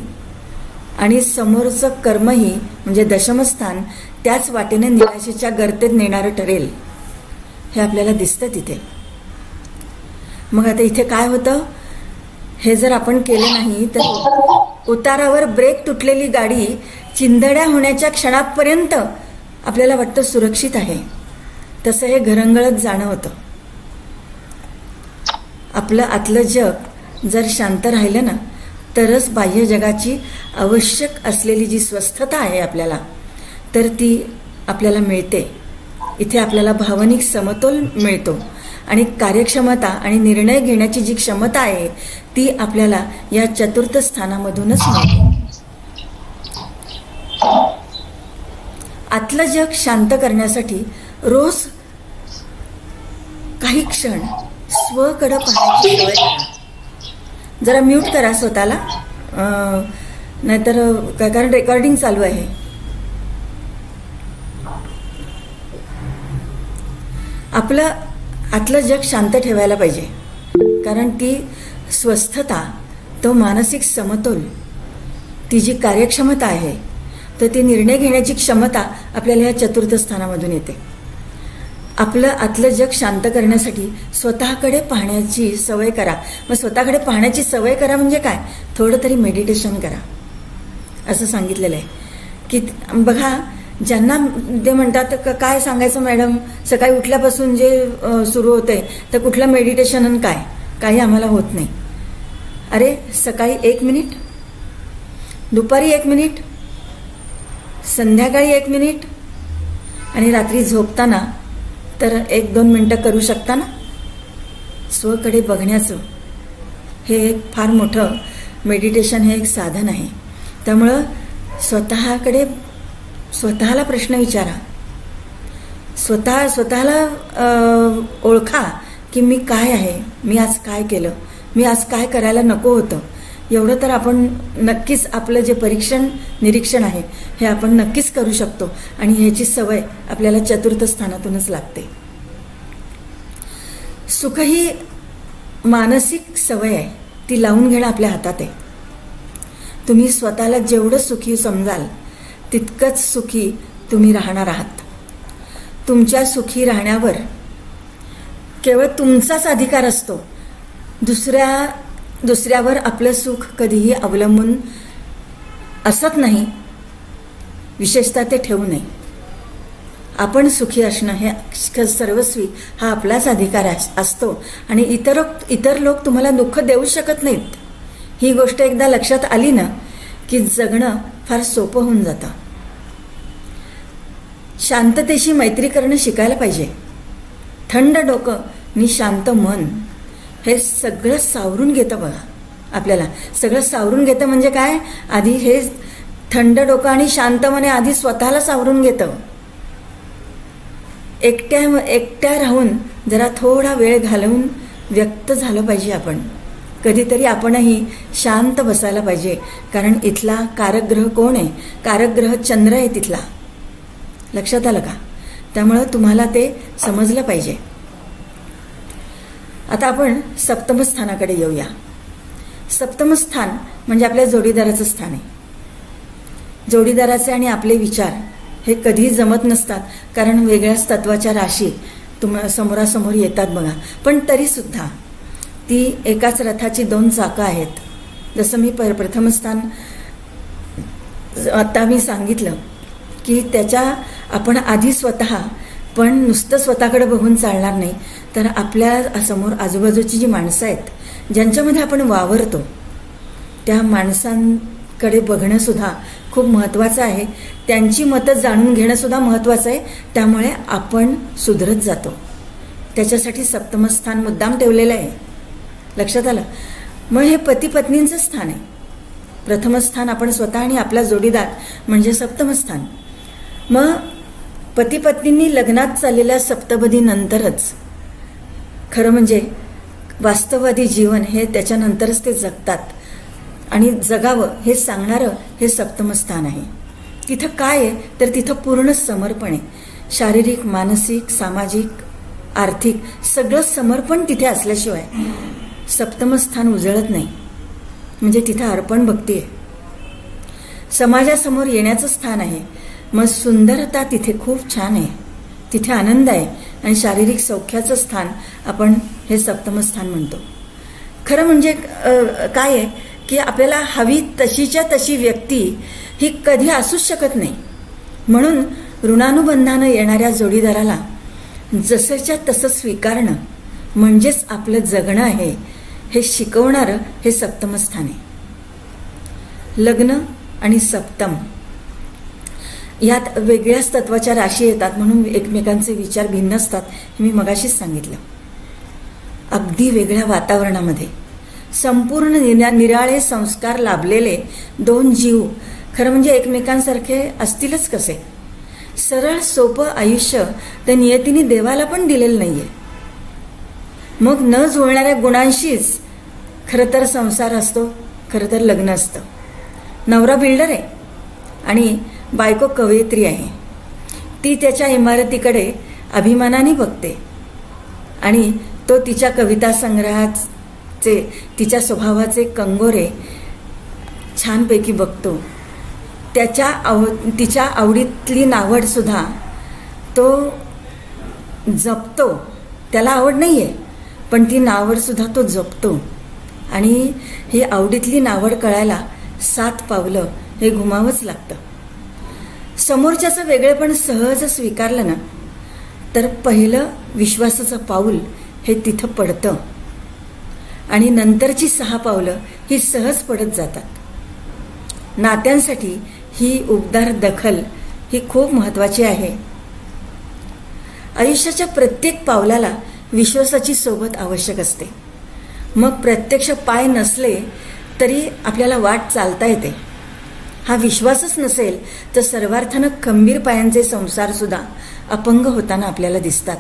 Speaker 2: आणि समोरचं कर्मही म्हणजे दशमस्थान त्याच वाटेने निराशेच्या गर्तेत नेणारं ठरेल. हे आपल्याला दिसतं तिथे. मग आता इथे काय होतं, हे जर आपण केलं नाही तर उतारावर ब्रेक तुटलेली गाडी चिंधड्या होण्याच्या क्षणापर्यंत आपल्याला वाटतं सुरक्षित आहे, तसं हे घरंगळत जाणं होतं. आपलं आतलं जग जर शांत राहिलं ना तरच बाह्य जगाची आवश्यक असलेली जी स्वस्थता आहे आपल्याला तर ती आपल्याला मिळते. इथे आपल्याला भावनिक समतोल मिळतो आणि कार्यक्षमता आणि निर्णय घेण्याची जी क्षमता आहे ती आपल्याला या चतुर्थ स्थानामधूनच मिळते. आतलं जग शांत करण्यासाठी रोज काही क्षण स्वकडे पाहण्याची सवय करा. जरा म्यूट करा स्वतःला, नाहीतर कारण रेकॉर्डिंग चालू आहे. आपलं आतलं जग शांत ठेवायला पाहिजे, कारण ती स्वस्थता, तो मानसिक समतोल, ती जी कार्यक्षमता आहे, तर ती निर्णय घेण्याची क्षमता आपल्याला या चतुर्थ स्थानामधून येते. आपलं आतलं जग शांत करण्यासाठी स्वतःकडे पाहण्याची सवय करा. मग स्वतःकडे पाहण्याची सवय करा म्हणजे काय? थोडं तरी मेडिटेशन करा असं सांगितलेलं आहे. की बघा, ज्यांना ते म्हणतात काय सांगायचं मॅडम, सकाळी उठल्यापासून जे सुरू होते तर कुठलं मेडिटेशन आणि काय, काही आम्हाला होत नाही. अरे सकाळी 1 मिनिट, दुपारी 1 मिनिट, संध्याकाळी 1 मिनिट आणि रात्री झोपताना तर 1-2 मिनिटं करू शकता ना. स्वकडे बघण्याचं हे एक फार मोठं मेडिटेशन, हे एक साधन आहे. त्यामुळं स्वतःला प्रश्न विचारा, स्वतःला ओळखा की मी काय आहे, मी आज काय केलं, मी आज काय करायला नको होतं. एवढं तर आपण नक्कीच आपलं जे निरीक्षण आहे हे आपण नक्कीच करू शकतो आणि ह्याची सवय आपल्याला चतुर्थ स्थानातूनच लागते. सुख ही मानसिक सवय आहे, ती लावून घेणं आपल्या हातात आहे. तुम्ही स्वतःला जेवढं सुखी समजाल तितकंच सुखी तुम्ही राहणार आहात. तुमच्या सुखी राहण्यावर केवळ तुमचाच अधिकार असतो. दुसऱ्यावर आपलं सुख कधीही अवलंबून असत नाही, विशेषतः ते ठेवू नये. आपण सुखी असणं हे सर्वस्वी हा आपलाच अधिकार असतो आणि इतर लोक तुम्हाला दुःख देऊ शकत नाहीत. ही गोष्ट एकदा लक्षात आली ना की जगणं फार सोपं होऊन जातं. शांततेशी मैत्री करणं शिकायला पाहिजे. थंड डोकं आणि शांत मन हे सगळं सावरून घेतं. बघा, आपल्याला सगळं सावरून घेतं म्हणजे काय? आधी हे थंड डोकं आणि शांत मने आधी स्वतःला सावरून घेतं. एकट्या राहून जरा थोडा वेळ घालवून व्यक्त झालं पाहिजे. आपण कधीतरी आपणही शांत बसायला पाहिजे, कारण इथला कारकग्रह कोण आहे? कारकग्रह चंद्र आहे तिथला. लक्षात आलं का? त्यामुळं तुम्हाला ते समजलं पाहिजे. आता आपण सप्तम स्थानाकडे येऊया. सप्तम स्थान म्हणजे आपल्या जोडीदाराचं स्थान आहे. जोडीदाराचे आणि आपले विचार हे कधीही जमत नसतात, कारण वेगळ्याच तत्वाच्या राशी समोरासमोर येतात बघा. पण तरी सुद्धा ती एकाच रथाची 2 चाकं आहेत. जसं मी प्रथम स्थान आता मी सांगितलं की आपण आधी स्वतः, पण नुसतं स्वतःकडे बघून चालणार नाही, तर आपल्या समोर आजूबाजूची जी माणसं आहेत ज्यांच्यामध्ये आपण वावरतो त्या माणसांकडे बघणं सुद्धा खूप महत्त्वाचं आहे. त्यांची मतं जाणून घेणं सुद्धा महत्त्वाचं आहे. त्यामुळे आपण सुधरत जातो. त्याच्यासाठी सप्तम स्थान मुद्दाम ठेवलेलं आहे. लक्षात आलं? मग हे पती पत्नींचं स्थान आहे. प्रथम स्थान आपण स्वतः आणि आपला जोडीदार म्हणजे सप्तम स्थान. मग पती पत्नींनी लग्नात चाललेल्या सप्तपदी नंतरच खरं म्हणजे वास्तववादी जीवन हे त्याच्यानंतरच ते जगतात आणि जगावं हे सांगणारं हे सप्तम स्थान आहे. तिथं काय आहे तर तिथं पूर्ण समर्पण आहे. शारीरिक, मानसिक, सामाजिक, आर्थिक सगळं समर्पण तिथे असल्याशिवाय सप्तम स्थान उजळत नाही. म्हणजे तिथं अर्पण भक्ती आहे. समाजासमोर येण्याचं स्थान आहे. मग सुंदरता तिथे खूप छान आहे, तिथे आनंद आहे आणि शारीरिक सौख्याचं स्थान आपण हे सप्तम स्थान म्हणतो. खरं म्हणजे काय आहे की आपल्याला हवी तशीच्या तशी व्यक्ती ही कधी असूच शकत नाही. म्हणून ऋणानुबंधानं येणाऱ्या जोडीदाराला जसंच्या तसं स्वीकारणं म्हणजेच आपलं जगणं आहे हे शिकवणारं हे सप्तम स्थान आहे. लग्न आणि सप्तम यात वेगळ्याच तत्वाच्या राशी येतात म्हणून एकमेकांचे विचार भिन्न असतात हे मी मगाशीच सांगितलं. अगदी वेगळ्या वातावरणामध्ये संपूर्ण निराळे संस्कार लाभलेले दोन जीव खरं म्हणजे एकमेकांसारखे असतीलच कसे. सरळ सोपं आयुष्य त्या नियतीने देवाला पण दिलेलं नाहीये. मग न जुळणाऱ्या गुणांशीच खरं तर संसार असतो, खरं तर लग्न असतं. नवरा बिल्डर आहे आणि बायको कवयित्री आहे. ती त्याच्या इमारतीकडे अभिमानाने बघते आणि तो तिच्या कविता संग्रहाचे, तिच्या स्वभावाचे कंगोरे छानपैकी बघतो. तिच्या आवडीतली नावड सुद्धा तो जपतो. त्याला आवड नाहीये पण ती नावड सुद्धा तो जपतो. आणि ही आवडीतली नावड कळायला 7 पावलं हे घुमावंच लागतं. समोरच्याचं वेगळेपण सहज स्वीकारलं ना तर पहिलं विश्वासाचं पाऊल हे तिथं पडतं आणि नंतरची 6 पावलं ही सहज पडत जातात. नात्यांसाठी ही उबदार दखल ही खूप महत्वाची आहे. आयुष्याच्या प्रत्येक पावलाला विश्वासाची सोबत आवश्यक असते. मग प्रत्यक्ष पाय नसले तरी आपल्याला वाट चालता येते. हा विश्वासच नसेल तर सर्वार्थानं खंबीर पायांचे संसार सुद्धा अपंग होताना आपल्याला दिसतात.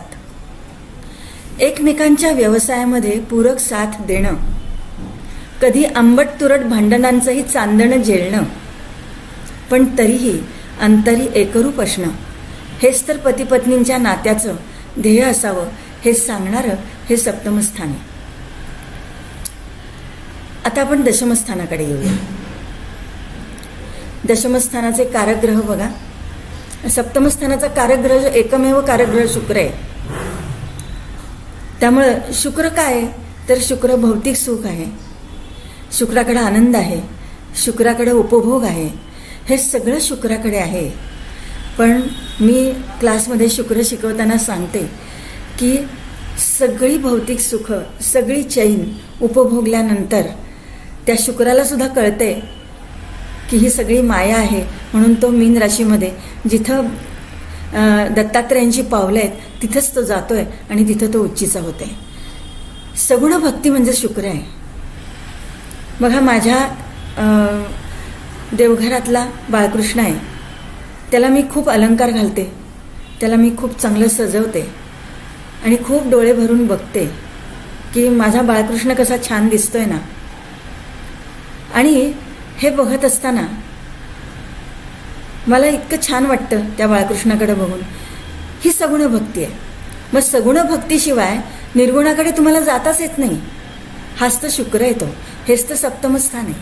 Speaker 2: एकमेकांच्या व्यवसायामध्ये पूरक साथ देणं, कधी आंबट तुरट भांडणांचंही चांदणं झेलणं, पण तरीही अंतरी एकरूप असणं हेच तर पती पत्नींच्या नात्याचं ध्येय असावं हे सांगणारं हे सप्तमस्थान आहे. आता आपण दशमस्थानाकडे येऊया. दशमस्थानाचे कारकग्रह बघा. सप्तमस्थानाचा कारकग्रह जो एकमेव कारकग्रह शुक्र आहे. त्यामुळं शुक्र काय आहे तर शुक्र भौतिक सुख आहे, शुक्राकडे आनंद आहे, शुक्राकडे उपभोग आहे. हे सगळं शुक्राकडे आहे. पण मी क्लासमध्ये शुक्र शिकवताना सांगते की सगळी भौतिक सुख, सगळी चैन उपभोगल्यानंतर त्या शुक्राला सुद्धा कळते की ही सगळी माया आहे. म्हणून तो मीन राशीमध्ये जिथं दत्तात्रेयांची पावलं आहेत तिथंच तो जातोय आणि तिथं तो उच्चीचा होतोय. सगुण भक्ती म्हणजे शुक्र आहे. बघा माझ्या देवघरातला बाळकृष्ण आहे. त्याला मी खूप अलंकार घालते, त्याला मी खूप चांगलं सजवते आणि खूप डोळे भरून बघते की माझा बाळकृष्ण कसा छान दिसतोय ना. आणि हे बघत असताना मला इतकं छान वाटतं त्या बाळकृष्णाकडे बघून. ही सगुण भक्ती आहे. मग सगुण भक्तीशिवाय निर्गुणाकडे तुम्हाला जाताच येत नाही. हाच तर शुक्र येतो, हेच तर सप्तम स्थान आहे,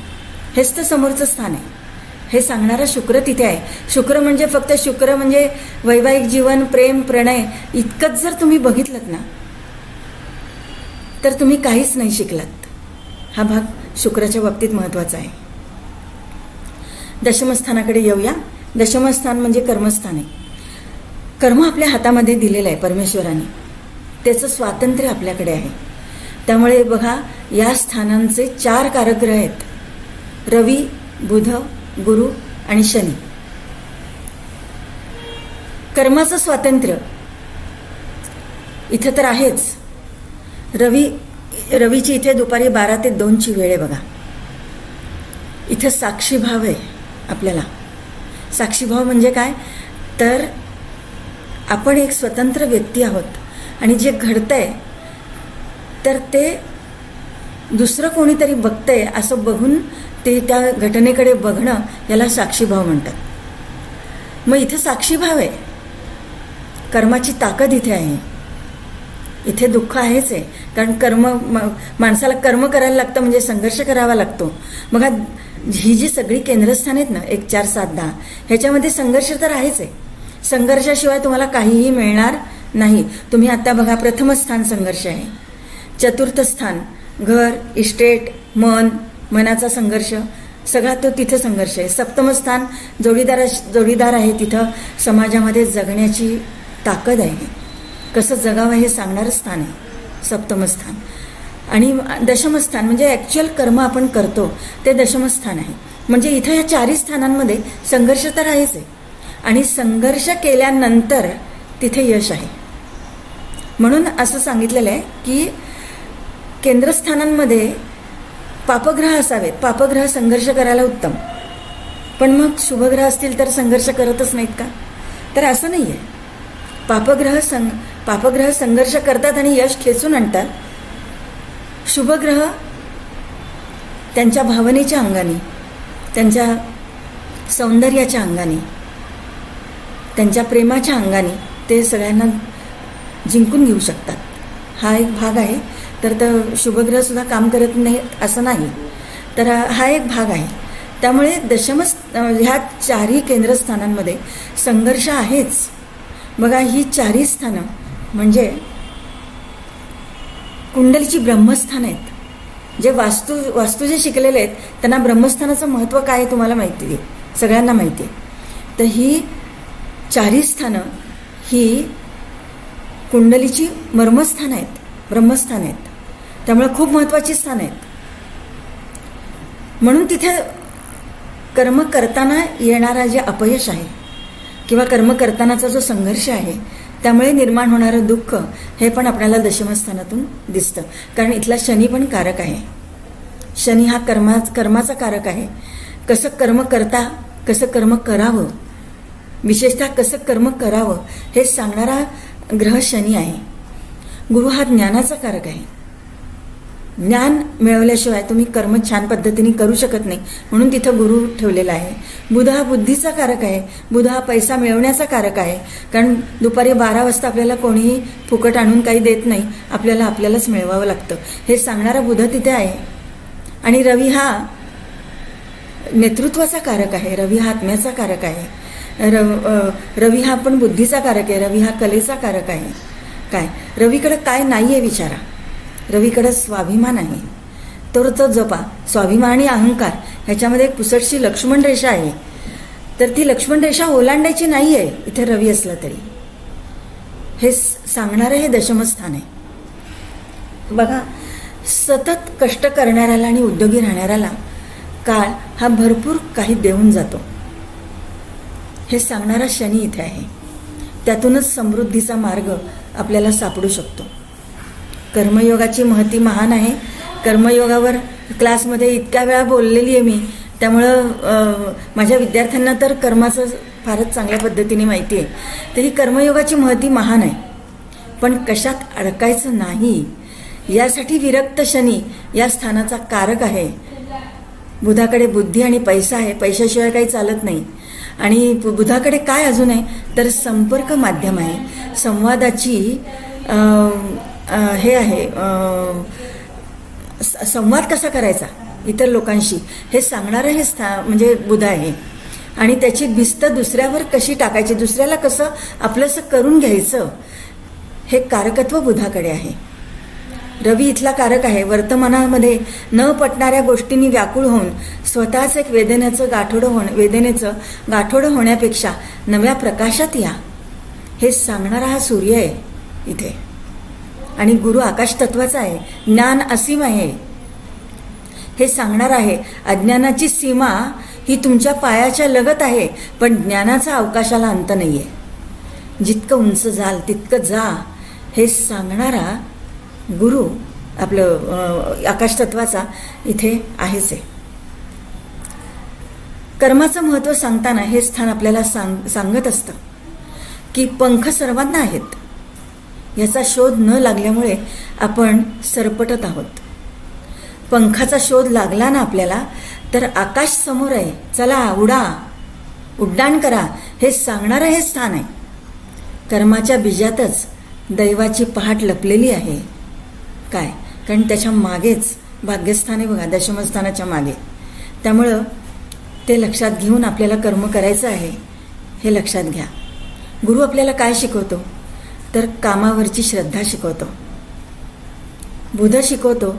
Speaker 2: हेच तर समोरचं स्थान आहे. हे सांगणारा शुक्र तिथे आहे. शुक्र म्हणजे फक्त शुक्र म्हणजे वैवाहिक जीवन, प्रेम, प्रणय इतकंच जर तुम्ही बघितलं ना तर तुम्ही काहीच नाही शिकलात. हा भाग शुक्राच्या बाबतीत महत्वाचा आहे. दशमस्थानाकडे येऊया. दशमस्थान म्हणजे कर्मस्थान आहे. कर्म आपल्या हातामध्ये दिलेलं आहे परमेश्वराने, त्याचं स्वातंत्र्य आपल्याकडे आहे. त्यामुळे बघा या स्थानांचे 4 कारकग्रह आहेत: रवी, बुध, गुरु आणि शनी. कर्माचं स्वातंत्र्य इथं तर आहेच. रवीची इथे दुपारी 12 ते 2ची वेळ आहे बघा. इथं साक्षीभाव आहे आपल्याला. साक्षीभाव म्हणजे काय तर आपण एक स्वतंत्र व्यक्ती आहोत आणि जे घडतंय तर ते दुसरं कोणीतरी बघतंय असं बघून ते त्या घटनेकडे बघणं याला साक्षीभाव म्हणतात. मग इथे साक्षीभाव आहे. कर्माची ताकद इथे आहे. इथे दुःख आहेच आहे कारण माणसाला कर्म करायला लागतं म्हणजे संघर्ष करावा लागतो. मग ही जी सगळी केंद्रस्थान आहेत ना 1, 4, 7, 10 ह्याच्यामध्ये संघर्ष तर आहेच आहे. संघर्षाशिवाय तुम्हाला काहीही मिळणार नाही. तुम्ही आता बघा प्रथम स्थान संघर्ष आहे, चतुर्थ स्थान घर, इस्टेट, मनाचा संघर्ष सगळा तो तिथे संघर्ष आहे. सप्तम स्थान जोडीदार आहे. तिथं समाजामध्ये जगण्याची ताकद आहे. कसं जगावं हे सांगणारं स्थान आहे सप्तम स्थान. आणि दशमस्थान म्हणजे ॲक्च्युअल कर्म आपण करतो ते दशमस्थान आहे. म्हणजे इथं या 4 स्थानांमध्ये संघर्ष तर आहेच आहे आणि संघर्ष केल्यानंतर तिथे यश आहे. म्हणून असं सांगितलेलं आहे की केंद्रस्थानांमध्ये पापग्रह असावेत. पापग्रह संघर्ष करायला उत्तम, पण मग शुभग्रह असतील तर संघर्ष करतच नाहीत का? तर असं नाही आहे. पापग्रह संघर्ष करतात आणि यश खेचून आणतात. शुभग्रह त्यांच्या भावनेच्या अंगाने, त्यांच्या सौंदर्याच्या अंगाने, त्यांच्या प्रेमाच्या अंगाने ते सगळ्यांना जिंकून घेऊ शकतात. हा एक भाग आहे. तर शुभग्रह सुद्धा काम करत नाही असं नाही, तर हा एक भाग आहे. त्यामुळे ह्या चारही केंद्रस्थानांमध्ये संघर्ष आहेच. बघा, ही चारही स्थानं म्हणजे कुंडलीची ब्रह्मस्थान आहेत. जे वास्तू जे शिकलेले आहेत त्यांना ब्रह्मस्थानाचं महत्त्व काय आहे तुम्हाला माहिती आहे, सगळ्यांना माहिती आहे. तर ही चारही स्थानं ही कुंडलीची मर्मस्थान आहेत, ब्रह्मस्थान आहेत. त्यामुळे खूप महत्त्वाची स्थान आहेत. म्हणून तिथे कर्म करताना येणारा जे अपयश आहे किंवा कर्म करतानाचा जो संघर्ष आहे त्यामुळे निर्माण होणारं दुःख हे पण आपल्याला दशमस्थानातून दिसतं. कारण इथला शनी पण कारक आहे. शनी हा कर्माचा कारक आहे. कसं कर्म करता, कसं कर्म करावं, विशेषतः कसं कर्म करावं हे सांगणारा ग्रह शनी आहे. गुरु हा ज्ञानाचा कारक आहे. ज्ञान मिळवल्याशिवाय तुम्ही कर्म छान पद्धतीने करू शकत नाही, म्हणून तिथं गुरु ठेवलेला आहे. बुध हा बुद्धीचा कारक आहे. बुध हा पैसा मिळवण्याचा कारक आहे. कारण दुपारी 12 वाजता आपल्याला कोणीही फुकट आणून काही देत नाही, आपल्यालाच मिळवावं लागतं हे सांगणारा बुध तिथे आहे. आणि रवी हा नेतृत्वाचा कारक आहे. रवी हा आत्म्याचा कारक आहे. रवी हा पण बुद्धीचा कारक आहे. रवी हा कलेचा कारक आहे. काय रवीकडे काय नाही आहे विचारा. रवीकडे स्वाभिमान आहे, तर तो जपा. स्वाभिमान आणि अहंकार ह्याच्यामध्ये एक पुसटशी लक्ष्मण रेषा आहे, तर ती लक्ष्मण रेषा ओलांडायची नाही आहे इथे रवी असला तरी. हे सांगणारं हे दशमस्थान आहे. बघा, सतत कष्ट करणाऱ्याला आणि उद्योगी राहणाऱ्याला काळ हा भरपूर काही देऊन जातो हे सांगणारा शनी इथे आहे. त्यातूनच समृद्धीचा मार्ग आपल्याला सापडू शकतो. कर्मयोगाची महती महान आहे. कर्मयोगावर क्लासमध्ये इतक्या वेळा बोललेली आहे मी, त्यामुळं माझ्या विद्यार्थ्यांना तर कर्माचं फारच चांगल्या पद्धतीने माहिती आहे. तर ही कर्मयोगाची महती महान आहे, पण कशात अडकायचं नाही यासाठी विरक्त शनी या स्थानाचा कारक आहे. बुधाकडे बुद्धी आणि पैसा आहे, पैशाशिवाय काही चालत नाही. आणि बुधाकडे काय अजून आहे तर संपर्क माध्यम आहे, संवादाची हे आहे, संवाद कसा करायचा इतर लोकांशी हे सांगणारं हे म्हणजे बुध आहे. आणि त्याची भिस्त दुसऱ्यावर कशी टाकायची, दुसऱ्याला कसं आपलंसं करून घ्यायचं हे कारकत्व बुधाकडे आहे. रवी इथला कारक आहे. वर्तमानामध्ये न पटणाऱ्या गोष्टींनी व्याकुळ होऊन स्वतःच एक वेदनेचं गाठोडं होण्यापेक्षा नव्या प्रकाशात या हे सांगणारा हा सूर्य आहे इथे. आणि गुरु आकाश तत्वाचा आहे. ज्ञान असीम आहे हे सांगणार आहे. अज्ञानाची सीमा ही तुमच्या पायाच्या लगत आहे, पण ज्ञानाचा अवकाशाला अंत नाहीये. जितकं उंच जाल तितकं जा हे सांगणारा गुरु आपलं आकाश तत्वाचा इथे आहेच आहे. कर्माचं महत्त्व सांगताना हे स्थान आपल्याला सांगत असतं की पंख सर्वांना आहेत, याचा शोध न लागल्यामुळे आपण सरपटत आहोत. पंखाचा शोध लागला ना आपल्याला तर आकाश समोर आहे, चला उडा, उड्डाण करा हे सांगणारं हे स्थान आहे. कर्माच्या बीजातच दैवाची पहाट लपलेली आहे. काय, कारण त्याच्या मागेच भाग्यस्थान आहे बघा, दशमस्थानाच्या मागे. त्यामुळं ते लक्षात घेऊन आपल्याला कर्म करायचं आहे हे लक्षात घ्या. गुरु आपल्याला काय शिकवतो तर कामावरची श्रद्धा शिकवतो. बुध शिकवतो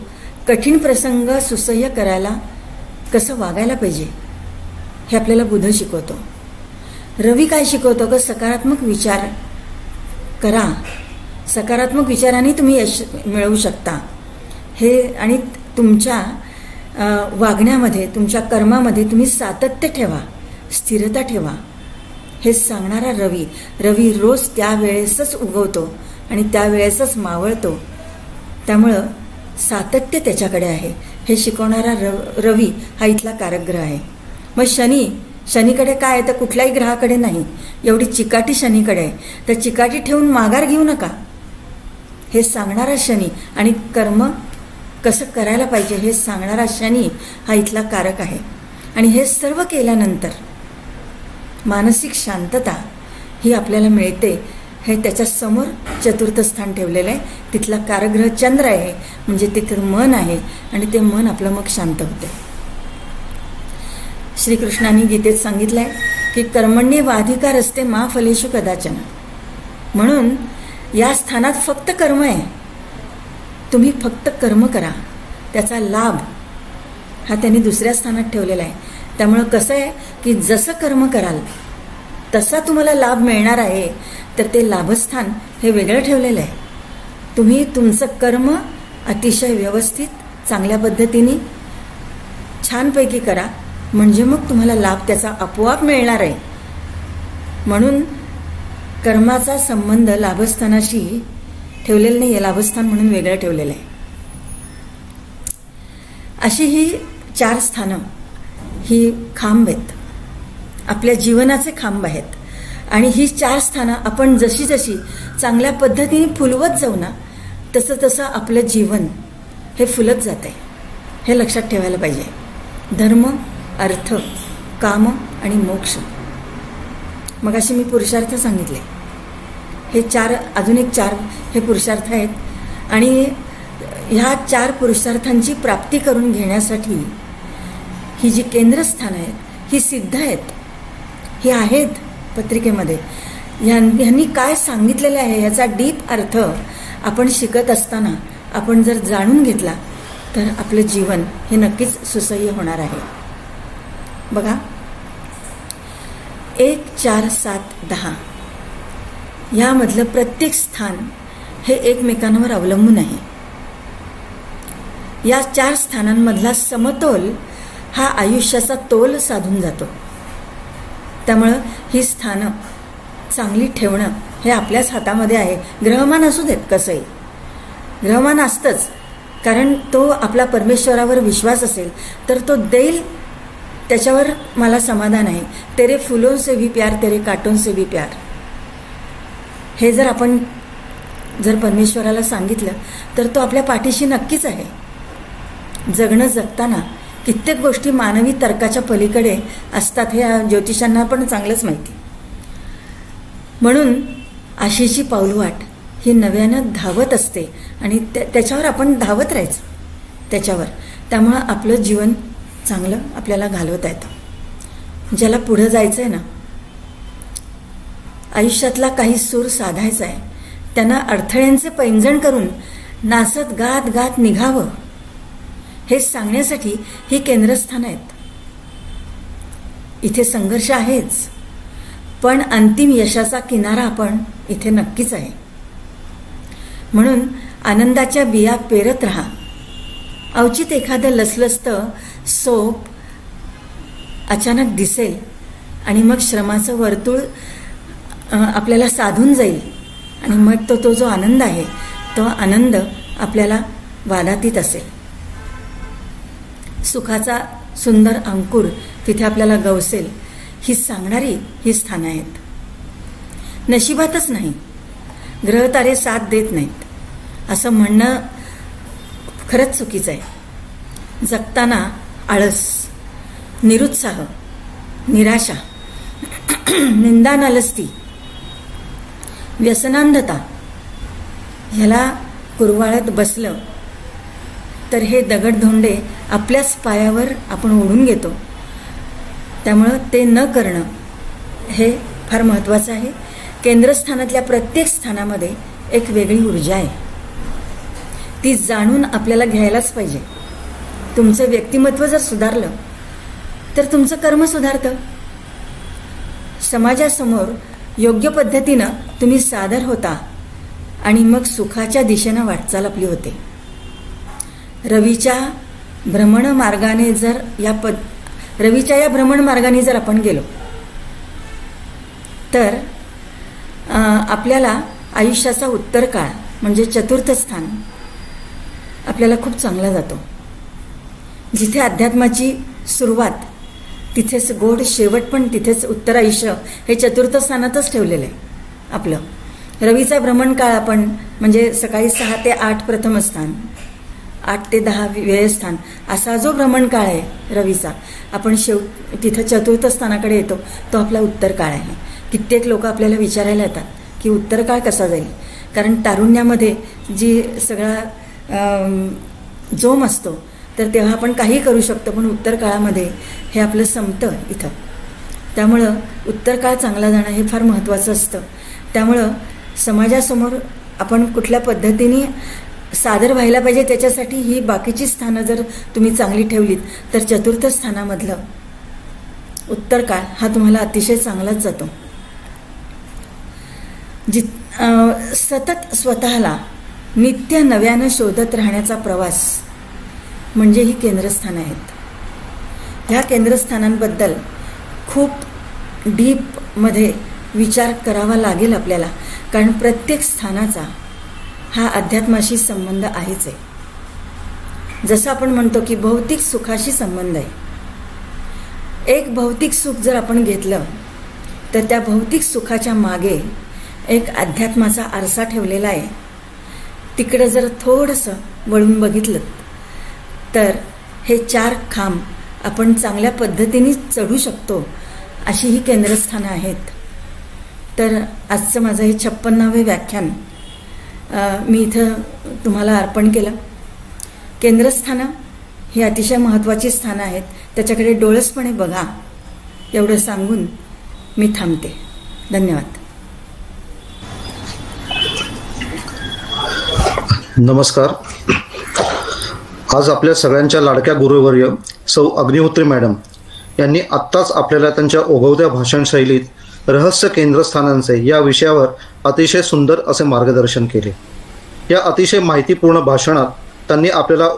Speaker 2: कठीण प्रसंग सुसह्य करायला कसं वागायला पाहिजे हे आपल्याला बुध शिकवतो. रवी काय शिकवतो की सकारात्मक विचार करा, सकारात्मक विचाराने तुम्ही यश मिळवू शकता हे. आणि तुमच्या वागण्यामध्ये, तुमच्या कर्मामध्ये तुम्ही सातत्य ठेवा, स्थिरता ठेवा. हे सांगणारा रवी, रवी रोज त्यावेळेसच उगवतो आणि त्यावेळेसच मावळतो, त्यामुळं सातत्य त्याच्याकडे आहे. हे शिकवणारा रवी हा इथला कारकग्रह आहे. मग शनीकडे काय आहे तर कुठल्याही ग्रहाकडे नाही, एवढी चिकाटी शनीकडे आहे. तर चिकाटी ठेवून माघार घेऊ नका. हे सांगणारा शनी आणि कर्म कसं करायला पाहिजे हे सांगणारा शनी हा इथला कारक आहे. आणि हे सर्व केल्यानंतर मानसिक शांतता ही आपल्याला मिळते. हे त्याच्या समोर चतुर्थ स्थान ठेवलेलं आहे. तिथला कारकग्रह चंद्र आहे, म्हणजे तिथं मन आहे आणि ते मन आपलं मग शांत होते. श्रीकृष्णाने गीतेत सांगितलंय की कर्मण्येवाधिकार असते मा फलेषु कदाचन. म्हणून या स्थानात फक्त कर्म आहे. तुम्ही फक्त कर्म करा, त्याचा लाभ हा त्यांनी दुसऱ्या स्थानात ठेवलेला आहे. त्यामुळं कसं आहे की जसं कर्म कराल तसा तुम्हाला लाभ मिळणार आहे. तर ते लाभस्थान हे वेगळं ठेवलेलं आहे. तुम्ही तुमचं कर्म अतिशय व्यवस्थित चांगल्या पद्धतीने छानपैकी करा, म्हणजे मग तुम्हाला लाभ त्याचा आपोआप मिळणार आहे. म्हणून कर्माचा संबंध लाभस्थानाशी ठेवलेलं नाही आहे, लाभस्थान म्हणून वेगळं ठेवलेलं आहे. अशी ही 4 स्थानं ही खांब आहेत, आपल्या जीवनाचे खांब आहेत. आणि ही 4 स्थानं आपण जशी जशी चांगल्या पद्धतीने फुलवत जाऊ ना, तसं तसं आपलं जीवन हे फुलत जात आहे. हे लक्षात ठेवायला पाहिजे. धर्म, अर्थ, काम आणि मोक्ष. मग असे मी पुरुषार्थ सांगितले. हे 4 अजून एक 4 हे पुरुषार्थ आहेत. आणि ह्या 4 पुरुषार्थांची प्राप्ती करून घेण्यासाठी ही जी केंद्रस्थानं आहेत ही सिद्ध आहेत, ही आहेत पत्रिकेमध्ये. ह्यांनी काय सांगितलेलं आहे याचा डीप अर्थ आपण शिकत असताना आपण जर जाणून घेतला तर आपलं जीवन हे नक्कीच सुसह्य होणार आहे. बघा, 1, 4, 7, 10 यामधलं प्रत्येक स्थान हे एकमेकांवर अवलंबून आहे. या 4 स्थानांमधला समतोल हा आयुष्याचा तोल साधून जातो. त्यामुळं ही स्थानं चांगली ठेवणं हे आपल्याच हातामध्ये आहे. ग्रहमान असू देत कसंही, ग्रहमान असतंच, कारण तो आपला परमेश्वरावर विश्वास असेल तर तो देईल, त्याच्यावर मला समाधान आहे. तेरे फुलों से भी प्यार, तेरे कांटों से भी प्यार. हे जर आपण परमेश्वराला सांगितलं तर तो आपल्या पाठीशी नक्कीच आहे. जगणं जगताना कित्येक गोष्टी मानवी तर्काच्या पलीकडे असतात, हे ज्योतिषांना पण चांगलंच माहिती. म्हणून आशेची पाऊलवाट ही नव्यानं धावत असते आणि त्याच्यावर आपण धावत राहायचं त्याच्यावर. त्यामुळं आपलं जीवन चांगलं आपल्याला घालवता येतं. ज्याला पुढं जायचं आहे ना, आयुष्यातला काही सूर साधायचा आहे, त्यांना अडथळ्यांचे पैंजण करून नाचत गात गात निघावं हे सांगण्यासाठी ही केंद्रस्थानं आहेत. इथे संघर्ष आहेच, पण अंतिम यशाचा किनारा आपण इथे नक्कीच आहे. म्हणून आनंदाच्या बिया पेरत राहा. अवचित एखादं लसलसतं सोप अचानक दिसेल आणि मग श्रमाचं वर्तुळ आपल्याला साधून जाईल आणि मग तो जो आनंद आहे तो आनंद आपल्याला वादातीत असेल. सुखाचा सुंदर अंकुर तिथे आपल्याला गवसेल ही सांगणारी ही स्थानं आहेत. नशिबातच नाही, ग्रहतारे साथ देत नाहीत असं म्हणणं खरंच चुकीचं आहे. जगताना आळस, निरुत्साह, निराशा, निंदा नालस्ती, व्यसनांधता ह्याला कुरवाळत बसलं तर हे दगडधोंडे आपल्याच पायावर आपण ओढून घेतो. त्यामुळं ते न करणं हे फार महत्त्वाचं आहे. केंद्रस्थानातल्या प्रत्येक स्थानामध्ये एक वेगळी ऊर्जा आहे, ती जाणून आपल्याला घ्यायलाच पाहिजे. तुमचं व्यक्तिमत्व जर सुधारलं तर तुमचं कर्म सुधारतं. समाजासमोर योग्य पद्धतीनं तुम्ही सादर होता आणि मग सुखाच्या दिशेनं वाटचाल आपली होते. रवीच्या भ्रमण मार्गाने जर या भ्रमण मार्गाने जर आपण गेलो तर आपल्याला आयुष्याचा उत्तर काळ म्हणजे चतुर्थ स्थान आपल्याला खूप चांगला जातो. जिथे अध्यात्माची सुरुवात तिथेच गोड शेवट पण तिथेच उत्तर आयुष्य हे चतुर्थ स्थानातच ठेवलेलं आहे आपलं. रवीचा भ्रमणकाळ आपण म्हणजे सकाळी 6 ते 8 प्रथम स्थान, 8 ते 10 व्ययस्थान असा जो भ्रमणकाळ आहे रवीचा, आपण तिथं चतुर्थ स्थानाकडे येतो, तो आपला उत्तर काळ आहे. कित्येक लोक आपल्याला विचारायला येतात की उत्तर काळ कसा जाईल, कारण तारुण्यामध्ये जी सगळा जोम असतो तर तेव्हा आपण काही करू शकतो, पण उत्तर काळामध्ये हे आपलं संपतं इथं. त्यामुळं उत्तर काळ चांगला जाणं हे फार महत्त्वाचं असतं. त्यामुळं समाजासमोर आपण कुठल्या पद्धतीने सादर व्हायला पाहिजे त्याच्यासाठी ही बाकीची स्थानं जर तुम्ही चांगली ठेवलीत तर चतुर्थ स्थानामधलं उत्तर काळ हा तुम्हाला अतिशय चांगलाच जातो. सतत स्वतःला नित्य नव्यानं शोधत राहण्याचा प्रवास म्हणजे ही केंद्रस्थानं आहेत. ह्या केंद्रस्थानांबद्दल खूप डीपमध्ये विचार करावा लागेल आपल्याला, कारण प्रत्येक स्थानाचा हा अध्यात्माशी संबंध आहेच आहे. जसं आपण म्हणतो की भौतिक सुखाशी संबंध आहे. एक भौतिक सुख जर आपण घेतलं तर त्या भौतिक सुखाच्या मागे एक अध्यात्माचा आरसा ठेवलेला आहे. तिकडं जर थोडंसं वळून बघितलं तर हे 4 खांब आपण चांगल्या पद्धतीने चढू शकतो अशी ही केंद्रस्थानं आहेत. तर आजचं माझं हे 56वे व्याख्यान मी इथं तुम्हाला अर्पण केलं. केंद्रस्थानं ही अतिशय महत्त्वाची स्थानं आहेत, त्याच्याकडे डोळसपणे बघा एवढं सांगून मी थांबते. धन्यवाद.
Speaker 3: नमस्कार. आज आपल्या सगळ्यांच्या लाडक्या गुरुवर्य सौ अग्निहोत्री मॅडम यांनी आत्ताच आपल्याला त्यांच्या ओघवत्या भाषण शैलीत रहस्य केंद्रस्थानांचे या विषयावर अतिशय सुंदर असे मार्गदर्शन केले. या अतिशय माहितीपूर्ण भाषणात त्यांनी आपल्याला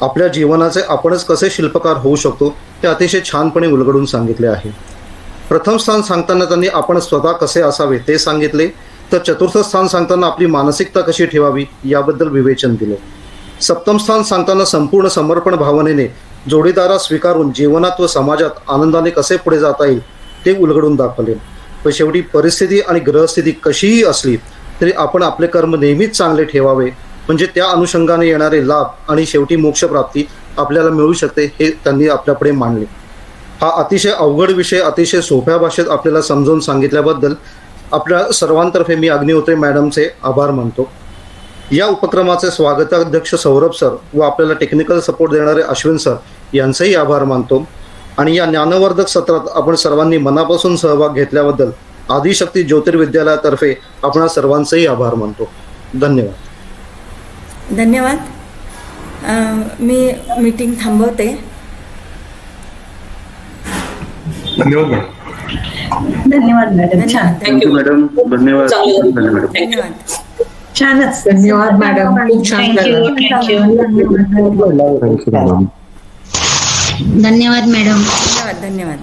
Speaker 3: आपल्या जीवनाचे आपणच कसे शिल्पकार होऊ शकतो हे अतिशय छानपणे उलगडून सांगितले आहे. प्रथम स्थान सांगताना त्यांनी आपण स्वतः कसे असावे ते सांगितले, तर चतुर्थ स्थान सांगताना आपली मानसिकता कशी ठेवावी याबद्दल विवेचन दिले. सप्तम स्थान सांगताना संपूर्ण समर्पण भावनेने जोडीदारास स्वीकारून जीवनात व समाजात आनंदाने कसे पुढे जाता येईल ते उलगडून दाखवले. व शेवटी परिस्थिती आणि ग्रहस्थिती कशीही असली तरी आपण आपले कर्म नेहमीच चांगले ठेवावे, म्हणजे त्या अनुषंगाने येणारे लाभ आणि शेवटी मोक्षप्राप्ती आपल्याला मिळू शकते हे त्यांनी आपल्यापुढे मांडले. हा अतिशय अवघड विषय अतिशय सोप्या भाषेत आपल्याला समजावून सांगितल्याबद्दल आपल्या सर्वांतर्फे मी अग्निहोत्री मॅडमचे आभार मानतो. या उपक्रमाचे स्वागताध्यक्ष सौरभ सर व आपल्याला टेक्निकल सपोर्ट देणारे अश्विन सर यांचेही आभार मानतो. आणि या ज्ञानवर्धक सत्रात आपण सर्वांनी मनापासून सहभाग घेतल्याबद्दल आदिशक्ती ज्योतिर्विद्यालयातर्फे आपण सर्वांचेही आभार मानतो. धन्यवाद.
Speaker 2: धन्यवाद. मी मीटिंग थांबवते.
Speaker 4: धन्यवाद मॅडम.
Speaker 5: धन्यवाद मॅडम. छान.
Speaker 4: Thank you madam. धन्यवाद.
Speaker 2: धन्यवाद.
Speaker 5: छानच.
Speaker 6: धन्यवाद मॅडम. खूप छान.
Speaker 5: थँक्यू.
Speaker 6: धन्यवाद मॅडम.
Speaker 2: धन्यवाद. धन्यवाद.